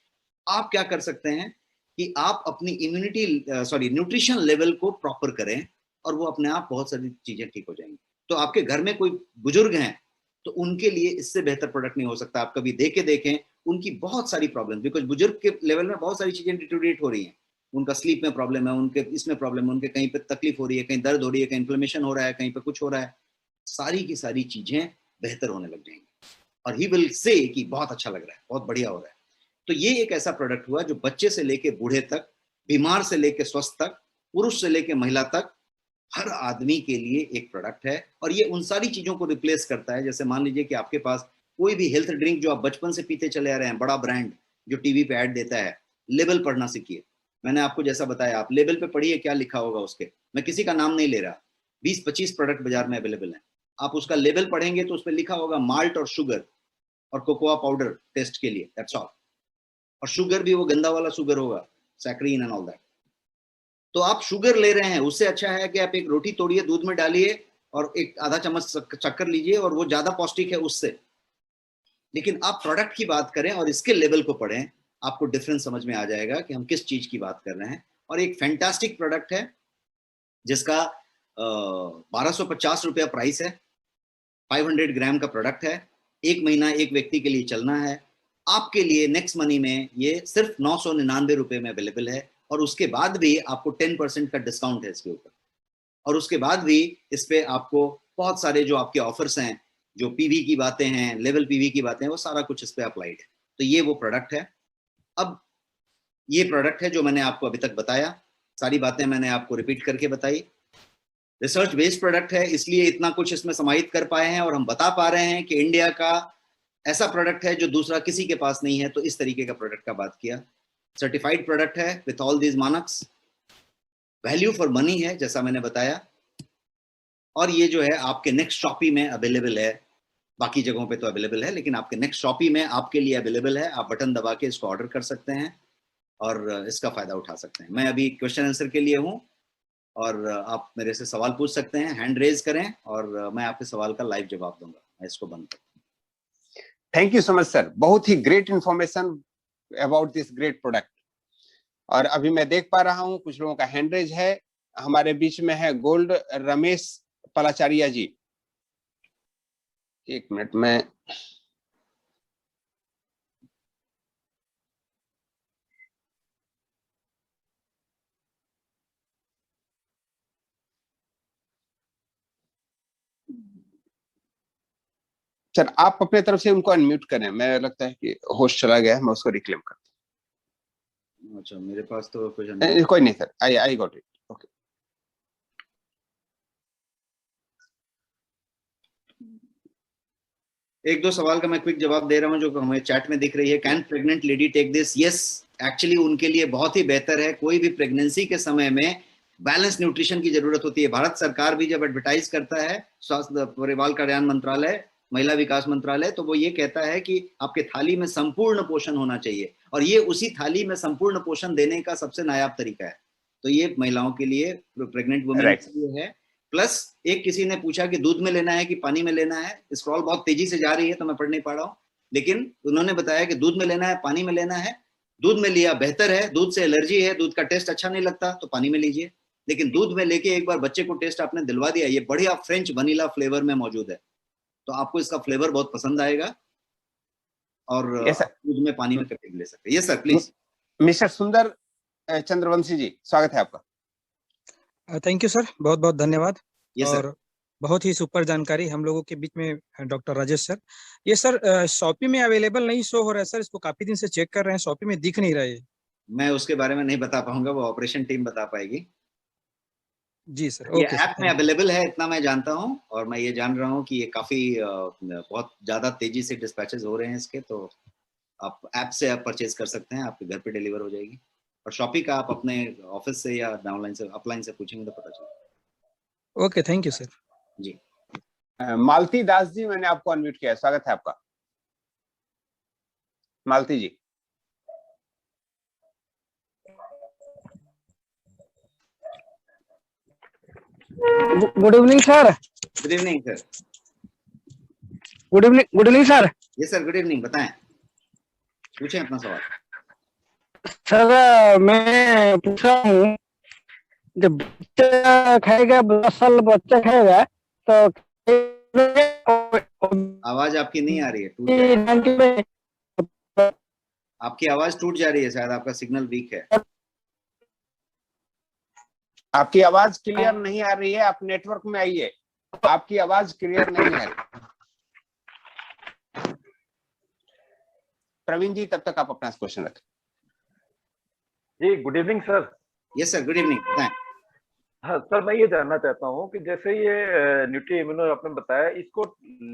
आप क्या कर सकते हैं कि आप अपनी इम्यूनिटी न्यूट्रिशन लेवल को प्रॉपर करें, और वो अपने आप बहुत सारी चीजें ठीक हो जाएंगी। तो आपके घर में कोई बुजुर्ग हैं तो उनके लिए इससे बेहतर प्रोडक्ट नहीं हो सकता। आप कभी देखें उनकी बहुत सारी प्रॉब्लम, बिकॉज बुजुर्ग के लेवल में बहुत सारी चीजें डिटोरिएट हो रही हैं। उनका स्लीप में प्रॉब्लम है, उनके इसमें प्रॉब्लम है, उनके कहीं पे तकलीफ हो रही है, कहीं दर्द हो रही है, कहीं इन्फ्लेमेशन हो रहा है, कहीं पे कुछ हो रहा है। सारी की सारी चीजें बेहतर होने लग जाएंगी, और ही विल से कि बहुत अच्छा लग रहा है, बहुत बढ़िया हो रहा है। तो ये एक ऐसा प्रोडक्ट हुआ जो बच्चे से लेके बूढ़े तक, बीमार से लेके स्वस्थ तक, पुरुष से लेके महिला तक, हर आदमी के लिए एक प्रोडक्ट है। और ये उन सारी चीजों को रिप्लेस करता है। जैसे मान लीजिए कि आपके पास कोई भी हेल्थ ड्रिंक जो आप बचपन से पीते चले आ रहे हैं, बड़ा ब्रांड जो टीवी पे ऐड देता है, लेबल पढ़ना सीखिए। मैंने आपको जैसा बताया, आप लेबल पे पढ़िए क्या लिखा होगा उसके। मैं किसी का नाम नहीं ले रहा, 20-25 प्रोडक्ट बाजार में अवेलेबल है। आप उसका लेबल पढ़ेंगे तो उस पर लिखा होगा माल्ट और शुगर और कोकोआ पाउडर टेस्ट के लिए, दैट्स ऑल। और शुगर भी वो गंदा वाला शुगर होगा, सैक्रीन एंड ऑल दैट। तो आप शुगर ले रहे हैं, उससे अच्छा है कि आप एक रोटी तोड़िए, दूध में डालिए और एक आधा चम्मच शक्कर लीजिए, और वो ज्यादा पौष्टिक है उससे। लेकिन आप प्रोडक्ट की बात करें और इसके लेवल को पढ़ें, आपको डिफरेंस समझ में आ जाएगा कि हम किस चीज की बात कर रहे हैं। और एक फैंटास्टिक प्रोडक्ट है जिसका 1250 रुपया प्राइस है, 500 ग्राम का प्रोडक्ट है, 1 महीना एक व्यक्ति के लिए चलना है। आपके लिए नेक्स्ट मनी में ये सिर्फ 999 रुपए में अवेलेबल है, और उसके बाद भी आपको 10% का डिस्काउंट है इसके ऊपर। और उसके बाद भी इस पे आपको बहुत सारे जो आपके ऑफर्स हैं, जो पीवी की बातें हैं, लेवल पीवी की बातें हैं, वो सारा कुछ इस पे अप्लाइड है। तो ये वो प्रोडक्ट है। अब ये प्रोडक्ट है जो मैंने आपको अभी तक बताया, सारी बातें मैंने आपको रिपीट करके बताई। रिसर्च बेस्ड प्रोडक्ट है, इसलिए इतना कुछ इसमें समाहित कर पाए हैं, और हम बता पा रहे हैं कि इंडिया का ऐसा प्रोडक्ट है जो दूसरा किसी के पास नहीं है। तो इस तरीके का प्रोडक्ट का बात किया। सर्टिफाइड प्रोडक्ट है विथ ऑल दीज मानक्स, वैल्यू फॉर मनी है जैसा मैंने बताया। और ये जो है आपके नेक्स्ट शॉपी में अवेलेबल है, बाकी जगहों पे तो अवेलेबल है, लेकिन आपके नेक्स्ट शॉपी में आपके लिए अवेलेबल है। आप बटन दबा के इसको ऑर्डर कर सकते हैं और इसका फायदा उठा सकते हैं। मैं अभी क्वेश्चन आंसर के लिए हूँ, और आप मेरे से सवाल पूछ सकते हैं, हैंड रेज करें और मैं आपके सवाल का लाइव जवाब दूंगा। मैं इसको बंद करता हूँ। Thank you so much sir, बहुत ही great information about this great product. और अभी मैं देख पा रहा हूँ कुछ लोगों का हैंड रेज है। हमारे बीच में है गोल्ड रमेश पलाचारिया जी। एक मिनट में सर, आप अपने तरफ से उनको अनम्यूट करें। मैं लगता है कि होस्ट चला गया है, मैं उसको रिक्लेम करता हूँ। अच्छा, मेरे पास तो कुछ हूँ। कोई नहीं sir, I got it. Okay, एक दो सवाल का मैं क्विक जवाब दे रहा हूँ जो हमें चैट में दिख रही है। Can pregnant lady take this? Yes, actually उनके लिए बहुत ही बेहतर है। कोई भी प्रेगनेंसी के समय में बैलेंस न्यूट्रिशन की जरूरत होती है। भारत सरकार भी जब एडवर्टाइज करता है, स्वास्थ्य परिवार कल्याण मंत्रालय, महिला विकास मंत्रालय, तो वो ये कहता है कि आपके थाली में संपूर्ण पोषण होना चाहिए, और ये उसी थाली में संपूर्ण पोषण देने का सबसे नायाब तरीका है। तो ये महिलाओं के लिए, प्रेग्नेंट वुमेन के लिए है। प्लस एक किसी ने पूछा कि दूध में लेना है कि पानी में लेना है। स्क्रॉल बहुत तेजी से जा रही है तो मैं पढ़ नहीं पा रहा हूँ, लेकिन उन्होंने बताया कि दूध में लेना है, पानी में लेना है। दूध में लिया बेहतर है, दूध से एलर्जी है, दूध का टेस्ट अच्छा नहीं लगता तो पानी में लीजिए। लेकिन दूध में लेके एक बार बच्चे को टेस्ट आपने दिलवा दिया, ये बढ़िया फ्रेंच वनीला फ्लेवर में मौजूद है, तो आपको इसका फ्लेवर बहुत पसंद आएगा, और दूध में पानी में करके भी ले सकते हैं। Yes sir, please. मिस्टर सुंदर चंद्रवंशी जी, स्वागत है आपका। थैंक यू सर, बहुत बहुत धन्यवाद। Yes, और बहुत ही सुपर जानकारी हम लोगों के बीच में डॉक्टर राजेश सर। ये सर शॉपी में अवेलेबल नहीं शो हो रहा है सर, इसको काफी दिन से चेक कर रहे हैं, शॉपी में दिख नहीं रहा है। मैं उसके बारे में नहीं बता पाऊंगा, वो ऑपरेशन टीम बता पाएगी। जी सर, ये ओके ऐप में अवेलेबल है, इतना मैं जानता हूँ, और मैं ये जान रहा हूँ कि ये काफी बहुत ज्यादा तेजी से डिस्पैचेस हो रहे हैं इसके, तो आप ऐप से आप परचेज कर सकते हैं, आपके घर पे डिलीवर हो जाएगी। और शॉपिंग का आप अपने ऑफिस से या डाउनलाइन से अपलाइन से पूछेंगे तो पता चलेगा। Okay, thank you sir. जी मालती दास जी, मैंने आपको अनम्यूट किया है, स्वागत है आपका। Malti ji. Good evening sir. Good evening sir. Good evening sir. ये सर गुड इवनिंग, बताएं, पूछें अपना सवाल। सर मैं पूछ रहा हूँ, जब बच्चा खाएगा, 10 साल बच्चा खाएगा तो आवाज आपकी नहीं आ रही है, टूट जा रही है। आपकी आवाज टूट जा रही है, शायद आपका सिग्नल वीक है। आपकी आवाज क्लियर नहीं आ रही है, आप नेटवर्क में आइए, आपकी आवाज क्लियर नहीं है। प्रवीण जी, तब तक आप अपना क्वेश्चन रखें। जी good evening sir. Yes sir, good evening, बताएं। हाँ सर, मैं ये जानना चाहता हूँ कि जैसे ये न्यूट्री इम्यूनो आपने बताया, इसको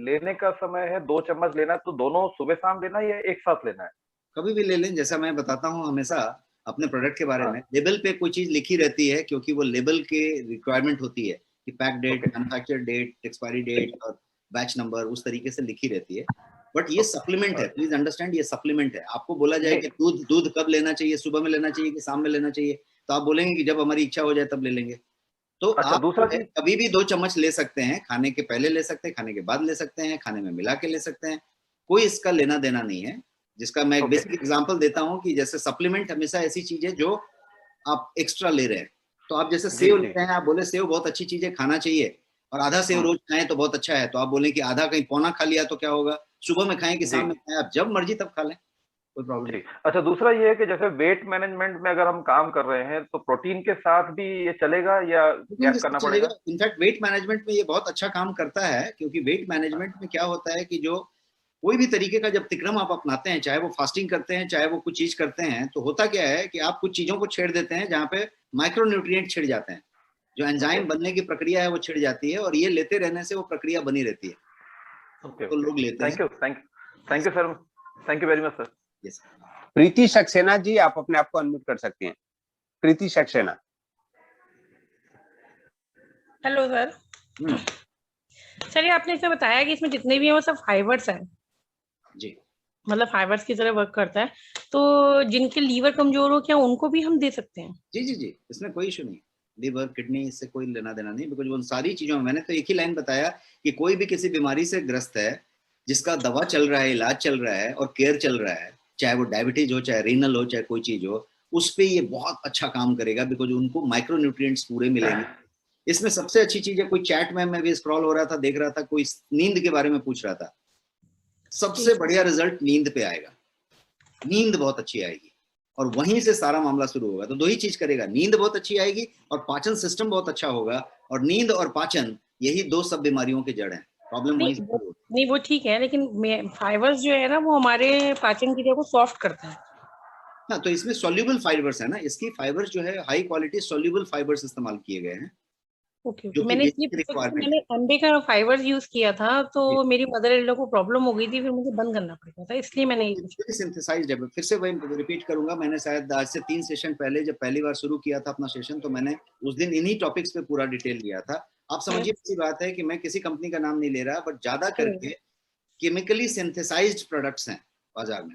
लेने का समय है 2 चम्मच लेना है, तो दोनों सुबह शाम लेना है या एक साथ लेना है? कभी भी ले लें, जैसा मैं बताता हूँ हमेशा अपने प्रोडक्ट के बारे हाँ। में, लेबल पे कोई चीज लिखी रहती है क्योंकि वो लेबल के रिक्वायरमेंट होती है कि pack date, manufacture date, expiry date और बैच नंबर उस तरीके से लिखी रहती है। बट ये सप्लीमेंट है, प्लीज अंडरस्टैंड, ये सप्लीमेंट है। आपको बोला जाए कि दूध कब लेना चाहिए, सुबह में लेना चाहिए कि शाम में लेना चाहिए, तो आप बोलेंगे कि जब हमारी इच्छा हो जाए तब ले लेंगे। तो अच्छा, आप दूसरा कभी भी 2 चम्मच ले सकते हैं, खाने के पहले ले सकते हैं, खाने के बाद ले सकते हैं, खाने में मिला के ले सकते हैं, कोई इसका लेना देना नहीं है। जिसका मैं एक बेसिक एग्जांपल देता हूं कि जैसे सप्लीमेंट हमेशा ऐसी चीज है जो आप एक्स्ट्रा ले रहे हैं। तो आप जैसे सेव लेते हैं, आप बोले सेव बहुत अच्छी चीज है, खाना चाहिए, और आधा सेव रोज खाएं तो बहुत अच्छा है, तो आप बोले कि आधा कहीं पौना खा लिया तो क्या होगा, सुबह में खाएं कि शाम में खाएं, आप जब मर्जी तब खा लें, कोई प्रॉब्लम नहीं। अच्छा, दूसरा ये है कि जैसे वेट मैनेजमेंट में अगर हम काम कर रहे हैं तो प्रोटीन के साथ भी ये चलेगा या क्या करना पड़ेगा? इनफैक्ट वेट मैनेजमेंट में ये बहुत अच्छा काम करता है, क्योंकि वेट मैनेजमेंट में क्या होता है कि जो कोई भी तरीके का जब तिक्रम आप अपनाते हैं, चाहे वो फास्टिंग करते हैं, चाहे वो कुछ चीज करते हैं, तो होता क्या है कि आप कुछ चीजों को छेड़ देते हैं जहाँ पे माइक्रोन्यूट्रिएंट छिड़ जाते हैं, जो एंजाइम बनने की प्रक्रिया है वो छिड़ जाती है, और ये लेते रहने से वो प्रक्रिया बनी रहती है। तो लोग लेते हैं। Thank you sir, thank you very much sir. Yes. Preeti Saxena ji, आप अपने आप को अनम्यूट कर सकते हैं। Preeti Saxena. Hello sir. Sir ये आपने इसे बताया कि इसमें जितने भी हैं वो सब फाइबर्स हैं जी, मतलब फाइबर्स की तरह वर्क करता है, तो जिनके लीवर कमजोर हो क्या उनको भी हम दे सकते हैं? जी जी जी, इसमें कोई इशू नहीं, लीवर किडनी इससे कोई लेना देना नहीं, बिकॉज उन सारी चीजों में मैंने तो एक ही लाइन बताया कि कोई भी किसी बीमारी से ग्रस्त है, जिसका दवा चल रहा है, इलाज चल रहा है और केयर चल रहा है, चाहे वो डायबिटीज हो, चाहे रीनल हो, चाहे कोई चीज हो, उस पर ये बहुत अच्छा काम करेगा, बिकॉज उनको माइक्रोन्यूट्रिएंट्स पूरे मिलेंगे। इसमें सबसे अच्छी चीज है, कोई चैट में मैं भी स्क्रॉल हो रहा था, देख रहा था, कोई नींद के बारे में पूछ रहा था, सबसे बढ़िया रिजल्ट नींद पे आएगा, नींद बहुत अच्छी आएगी, और वहीं से सारा मामला शुरू होगा। तो 2 ही चीज करेगा, नींद बहुत अच्छी आएगी और पाचन सिस्टम बहुत अच्छा होगा, और नींद और पाचन यही 2 सब बीमारियों के जड़ हैं। प्रॉब्लम वहीं से शुरू होती है। नहीं वो ठीक है, लेकिन फाइबर्स जो है ना वो हमारे पाचन क्रिया को सॉफ्ट करते हैं। हाँ, तो इसमें सॉल्युबल फाइबर्स है ना, इसकी फाइबर्स जो है हाई क्वालिटी सॉल्युबल फाइबर्स इस्तेमाल किए गए हैं। ओके, जो मैंने मैंने अंडे का फाइबर्स यूज किया था, तो मेरी मदर इन लोग को प्रॉब्लम हो गई थी, फिर मुझे बंद करना पड़ा था, इसलिए मैंने सिंथेसाइज्ड है। फिर से वही रिपीट करूंगा, मैंने शायद आज से 3 सेशन पहले जब पहली बार शुरू किया था अपना सेशन, तो मैंने उस दिन इन्हीं टॉपिक्स पे पूरा डिटेल लिया था। आप समझिए ऐसी बात है कि मैं किसी कंपनी का नाम नहीं ले रहा, बट ज्यादा करके केमिकली सिंथेसाइज्ड प्रोडक्ट्स हैं बाजार में।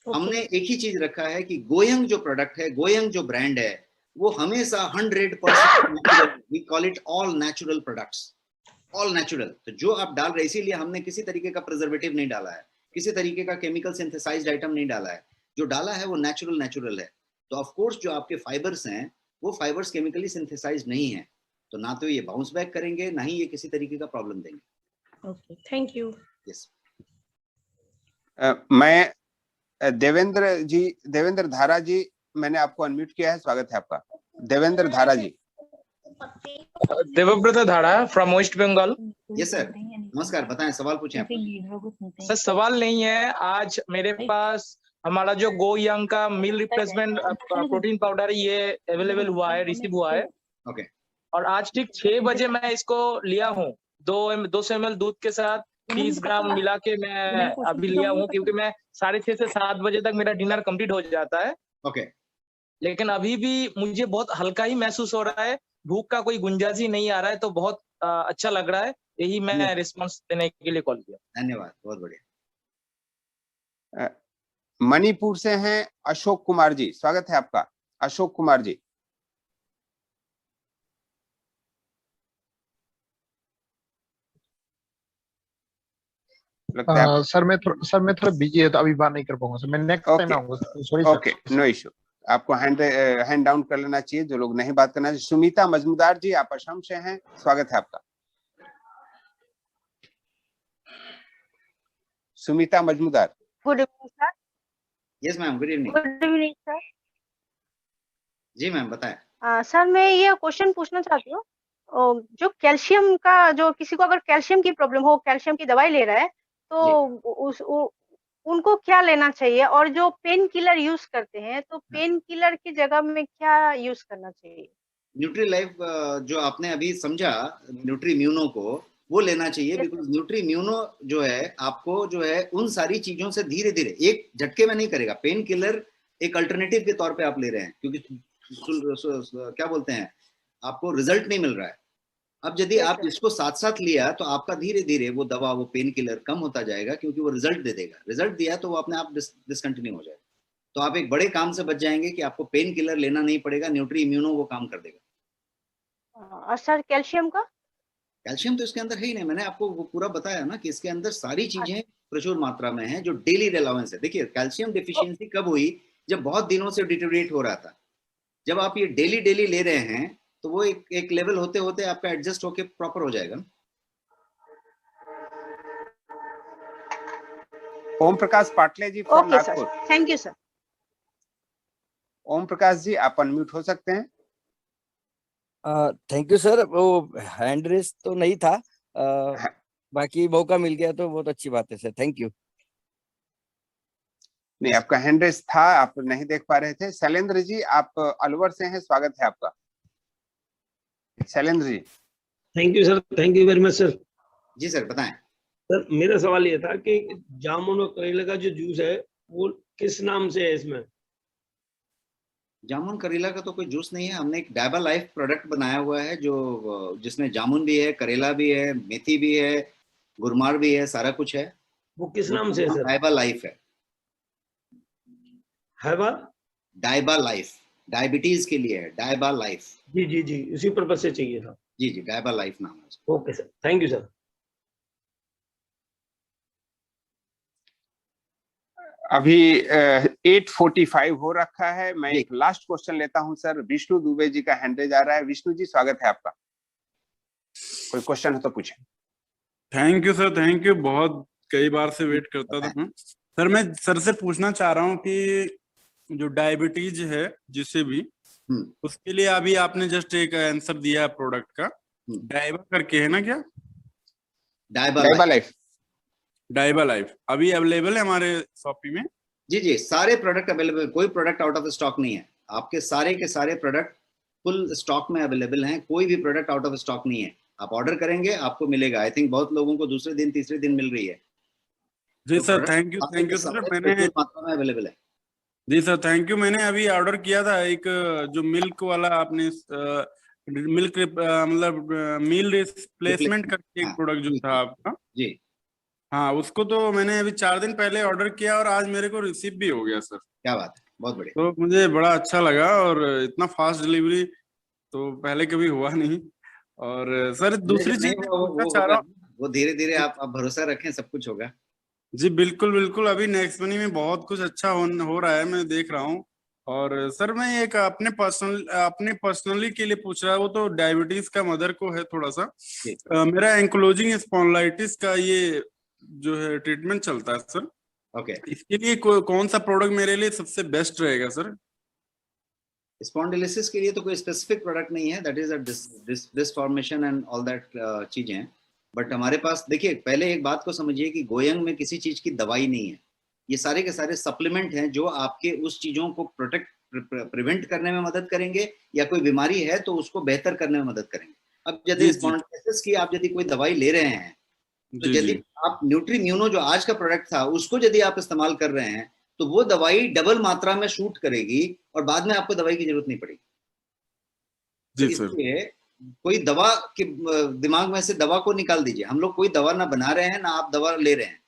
हमने एक ही चीज रखा है कि गोयंग जो प्रोडक्ट है, गोयंग जो ब्रांड है, वो हमेशा 100% we call it all natural products, all natural. तो जो आप डाल रहे, इसीलिए हमने किसी तरीके का प्रिजर्वेटिव नहीं डाला है, किसी तरीके का केमिकल सिंथेसाइज्ड आइटम नहीं डाला है, जो डाला है वो नेचुरल है। तो ऑफ कोर्स जो आपके फाइबर्स हैं वो फाइबर्स केमिकली सिंथेसाइज्ड नहीं है, तो ना तो ये बाउंस बैक करेंगे, ना ही ये किसी तरीके का प्रॉब्लम देंगे। Okay, thank you. यस। मैं देवेंद्र धारा जी, मैंने आपको अनम्यूट किया है, स्वागत है आपका। देवेंद्र धारा ji. Devavrat Dhara from west Bengal. Yes sir, नमस्कार, बताएं, सवाल पूछें आप। सर सवाल नहीं है, आज मेरे पास हमारा जो गो यंग का मील रिप्लेसमेंट प्रोटीन पाउडर है ये अवेलेबल हुआ है, रिसीव हुआ है। ओके। और आज ठीक 6 बजे मैं इसको लिया हूँ। 200 ml दूध के साथ 30 ग्राम मिला के मैं अभी लिया हूँ, क्योंकि मैं 6:30 से 7 बजे तक मेरा डिनर कंप्लीट हो जाता है। ओके। लेकिन अभी भी मुझे बहुत हल्का ही महसूस हो रहा है, भूख का कोई गुंजाइश ही नहीं आ रहा है, तो बहुत अच्छा लग रहा है। यही मैं रिस्पॉन्स देने के लिए कॉल किया। धन्यवाद, बहुत बढ़िया। मणिपुर से हैं अशोक कुमार जी, स्वागत है आपका। अशोक कुमार जी। लगता है सर मैं थोड़ा बिजी है, तो अभी बात नहीं कर पाऊंगा सर। मैं नेक्स्ट टाइम आऊंगा sorry sir. Okay, no issue. आपको हैंड डाउन कर लेना चाहिए जो लोग नहीं बात करना चाहिए। सुमिता मजमुदार जी, आप असम से हैं, स्वागत है आपका। Sumita Majumdar. Good evening sir. Yes ma'am, good evening. Good evening sir. जी मैम, बताएं। सर मैं ये क्वेश्चन पूछना चाहती हूँ, जो कैल्शियम का, जो किसी को अगर कैल्शियम की प्रॉब्लम हो, कैल्शियम की दवाई ले रहा है, तो उनको क्या लेना चाहिए? और जो पेन किलर यूज करते हैं, तो पेन किलर की जगह में क्या यूज करना चाहिए? न्यूट्री लाइफ जो आपने अभी समझा, न्यूट्री इम्यूनो को, वो लेना चाहिए। बिकॉज न्यूट्री इम्यूनो जो है आपको जो है उन सारी चीजों से धीरे धीरे एक झटके में नहीं करेगा। पेन किलर एक अल्टरनेटिव के तौर पे आप ले रहे हैं, क्योंकि क्या बोलते हैं, आपको रिजल्ट नहीं मिल रहा है। अब यदि आप इसको साथ साथ लिया तो आपका धीरे धीरे वो दवा, वो पेन किलर कम होता जाएगा, क्योंकि वो रिजल्ट दे देगा। रिजल्ट दिया तो वो अपने आप डिसकंटिन्यू हो जाएगा। तो आप एक बड़े काम से बच जाएंगे कि आपको पेन किलर लेना नहीं पड़ेगा, न्यूट्री इम्यूनो वो काम कर देगा। और सर कैल्शियम का? कैल्शियम तो इसके अंदर है ही नहीं। मैंने आपको वो पूरा बताया ना कि इसके अंदर सारी चीजें प्रचुर मात्रा में हैं जो डेली अलाउंस है। देखिए, कैल्शियम डिफिशियंसी कब हुई? जब बहुत दिनों से डिटेरियोरेट हो रहा था। जब आप ये डेली ले रहे हैं तो वो एक लेवल होते होते आपका एडजस्ट होके प्रॉपर हो जाएगा। Om Prakash Patle ji from Nagpur. Thank you sir. Om Prakash ji, आप अनम्यूट हो सकते हैं। Thank you sir. वो हैंड रेस तो नहीं था, बाकी मौका मिल गया तो बहुत अच्छी बात है सर। Thank you. नहीं, आपका हैंड रेस था, आप नहीं देख पा रहे थे। शैलेंद्र जी, आप अलवर से हैं, स्वागत है आपका। Shailendra ji. Thank you sir, thank you very much sir. जी सर, बताएं। सर मेरा सवाल ये था कि जामुन और करेले का जो जूस है वो किस नाम से है इसमें? जामुन करेला का तो कोई जूस नहीं है। हमने एक डायबा लाइफ प्रोडक्ट बनाया हुआ है जो जिसमें जामुन भी है, करेला भी है, मेथी भी है, गुरमार भी है, सारा कुछ है। वो किस नाम से है सर? डायबा लाइफ है। डायबा लाइफ, डायबिटीज के लिए है, डायबा लाइफ। जी जी जी, इसी पर्पज से चाहिए था। जी जी, डायबा लाइफ नाम है। Okay sir, thank you sir. अभी 8:45 हो रखा है। मैं एक लास्ट क्वेश्चन लेता हूं सर। विष्णु दुबे जी का हैंड रेज आ रहा है। विष्णु जी, स्वागत है आपका। कोई क्वेश्चन हो तो पूछें। Thank you sir, thank you. बहुत कई बार से वेट करता था मैं। सर मैं सर से पूछना चाह रहा हूँ कि जो डायबिटीज है जिसे भी, उसके लिए अभी आपने जस्ट एक आंसर दिया है प्रोडक्ट का, डायबा करके है ना क्या? डायबा लाइफ। डायबा लाइफ अभी अवेलेबल है हमारे शॉपी में? जी जी, सारे प्रोडक्ट अवेलेबल, कोई प्रोडक्ट आउट ऑफ स्टॉक नहीं है। आपके सारे के सारे प्रोडक्ट फुल स्टॉक में अवेलेबल हैं। कोई भी प्रोडक्ट आउट ऑफ स्टॉक नहीं है। आप ऑर्डर करेंगे आपको मिलेगा। आई थिंक बहुत लोगों को दूसरे दिन तीसरे दिन मिल रही है। जी सर, थैंक यू सर। मैंने मात्रा में अवेलेबल है। जी सर, थैंक यू। मैंने अभी ऑर्डर किया था एक जो मिल्क वाला, आपने मिल्क मतलब मील रिप्लेसमेंट करके एक प्रोडक्ट जो था आपका। जी हाँ, उसको तो मैंने अभी 4 दिन पहले ऑर्डर किया और आज मेरे को रिसीव भी हो गया सर। क्या बात है, बहुत बढ़िया। तो मुझे बड़ा अच्छा लगा, और इतना फास्ट डिलीवरी तो पहले कभी हुआ नहीं। और सर दूसरी चीज पूछना चाह रहा हूँ, वो धीरे धीरे आप भरोसा रखें, सब कुछ होगा। जी बिल्कुल बिल्कुल। अभी नेक्स्ट मनी में बहुत कुछ अच्छा हो रहा है, मैं देख रहा हूँ। और सर मैं एक अपने पर्सनली के लिए पूछ रहा हूँ। वो तो डायबिटीज का मदर को है थोड़ा सा। मेरा एंक्लोजिंग स्पॉन्डिलाइटिस का ये जो है ट्रीटमेंट चलता है सर। ओके। इसके लिए कौन सा प्रोडक्ट मेरे लिए सबसे बेस्ट रहेगा सर? स्पॉन्डिलिसिस के लिए तो कोई स्पेसिफिक प्रोडक्ट नहीं है। That is a disinformation and all that चीजें। बट हमारे पास देखिए, पहले एक बात को समझिए कि गोयंग में किसी चीज की दवाई नहीं है। ये सारे के सारे सप्लीमेंट हैं जो आपके उस चीजों को प्रोटेक्ट प्रिवेंट करने में मदद करेंगे, या कोई बीमारी है तो उसको बेहतर करने में मदद करेंगे। अब यदि स्पॉन्डिलोसिस की आप यदि कोई दवाई ले रहे हैं, तो यदि आप न्यूट्रीम्यूनो जो आज का प्रोडक्ट था उसको यदि आप इस्तेमाल कर रहे हैं, तो वो दवाई डबल मात्रा में शूट करेगी और बाद में आपको दवाई की जरूरत नहीं पड़ेगी। जी सर। इसलिए कोई दवा के दिमाग में से दवा को निकाल दीजिए। हम लोग कोई दवा ना बना रहे हैं ना आप दवा ले रहे हैं,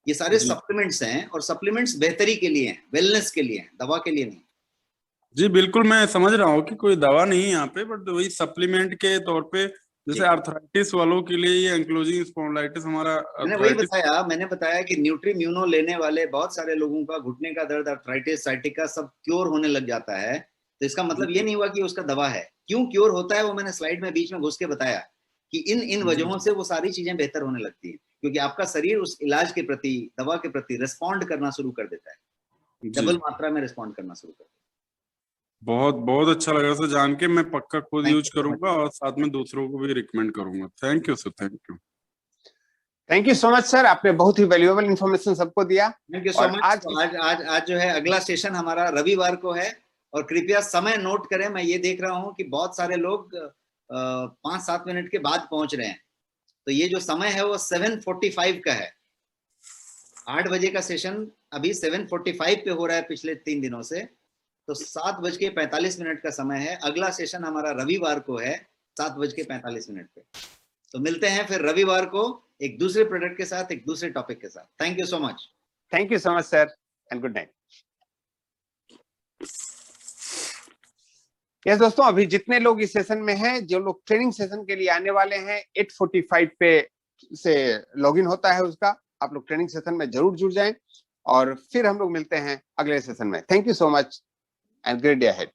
ये सारे सप्लीमेंट्स हैं, और सप्लीमेंट्स बेहतरी के लिए हैं, वेलनेस के लिए हैं, दवा के लिए नहीं। जी बिल्कुल, मैं समझ रहा हूँ कि कोई दवा नहीं है यहाँ पे, बट वही सप्लीमेंट के तौर पे, जैसे आर्थराइटिस वालों के लिए ये एंक्लोजिंग स्पॉन्डिलाइटिस हमारा मैंने बताया कि न्यूट्रीम्यूनो लेने वाले बहुत सारे लोगों का घुटने का दर्द, आर्थराइटिस, साइटिका सब क्योर होने लग जाता है। तो इसका मतलब ये नहीं हुआ कि उसका दवा है। क्यों क्योर होता है वो मैंने स्लाइड में बीच में घुस के बताया कि इन वजहों से वो सारी चीजें बेहतर होने लगती है, क्योंकि आपका शरीर उस इलाज के प्रति, दवा के प्रति रिस्पॉन्ड करना शुरू कर देता है, डबल मात्रा में रिस्पॉन्ड करना शुरू कर देता है। बहुत बहुत अच्छा लगा सर जान के, मैं पक्का खुद यूज करूंगा और साथ में दूसरों को भी रिकमेंड करूंगा। Thank you sir, thank you so much sir, आपने बहुत ही वैल्यूएबल इंफॉर्मेशन सबको दिया। Thank you so much. आज जो है अगला सेशन हमारा रविवार को है, और कृपया समय नोट करें। मैं ये देख रहा हूँ कि बहुत सारे लोग 5-7 मिनट के बाद पहुंच रहे हैं, तो ये जो समय है वो 7:45 का है। 8 बजे का सेशन अभी 7:45 पे हो रहा है पिछले 3 दिनों से, तो 7:45 का समय है। अगला सेशन हमारा रविवार को है 7:45 पे। तो मिलते हैं फिर रविवार को एक दूसरे प्रोडक्ट के साथ, एक दूसरे टॉपिक के साथ। Thank you so much. Thank you so much sir, and good night. Yes दोस्तों, अभी जितने लोग इस सेशन में हैं, जो लोग ट्रेनिंग सेशन के लिए आने वाले हैं, 8:45 पे से लॉगिन होता है उसका, आप लोग ट्रेनिंग सेशन में जरूर जुड़ जाएं, और फिर हम लोग मिलते हैं अगले सेशन में। Thank you so much and great day ahead.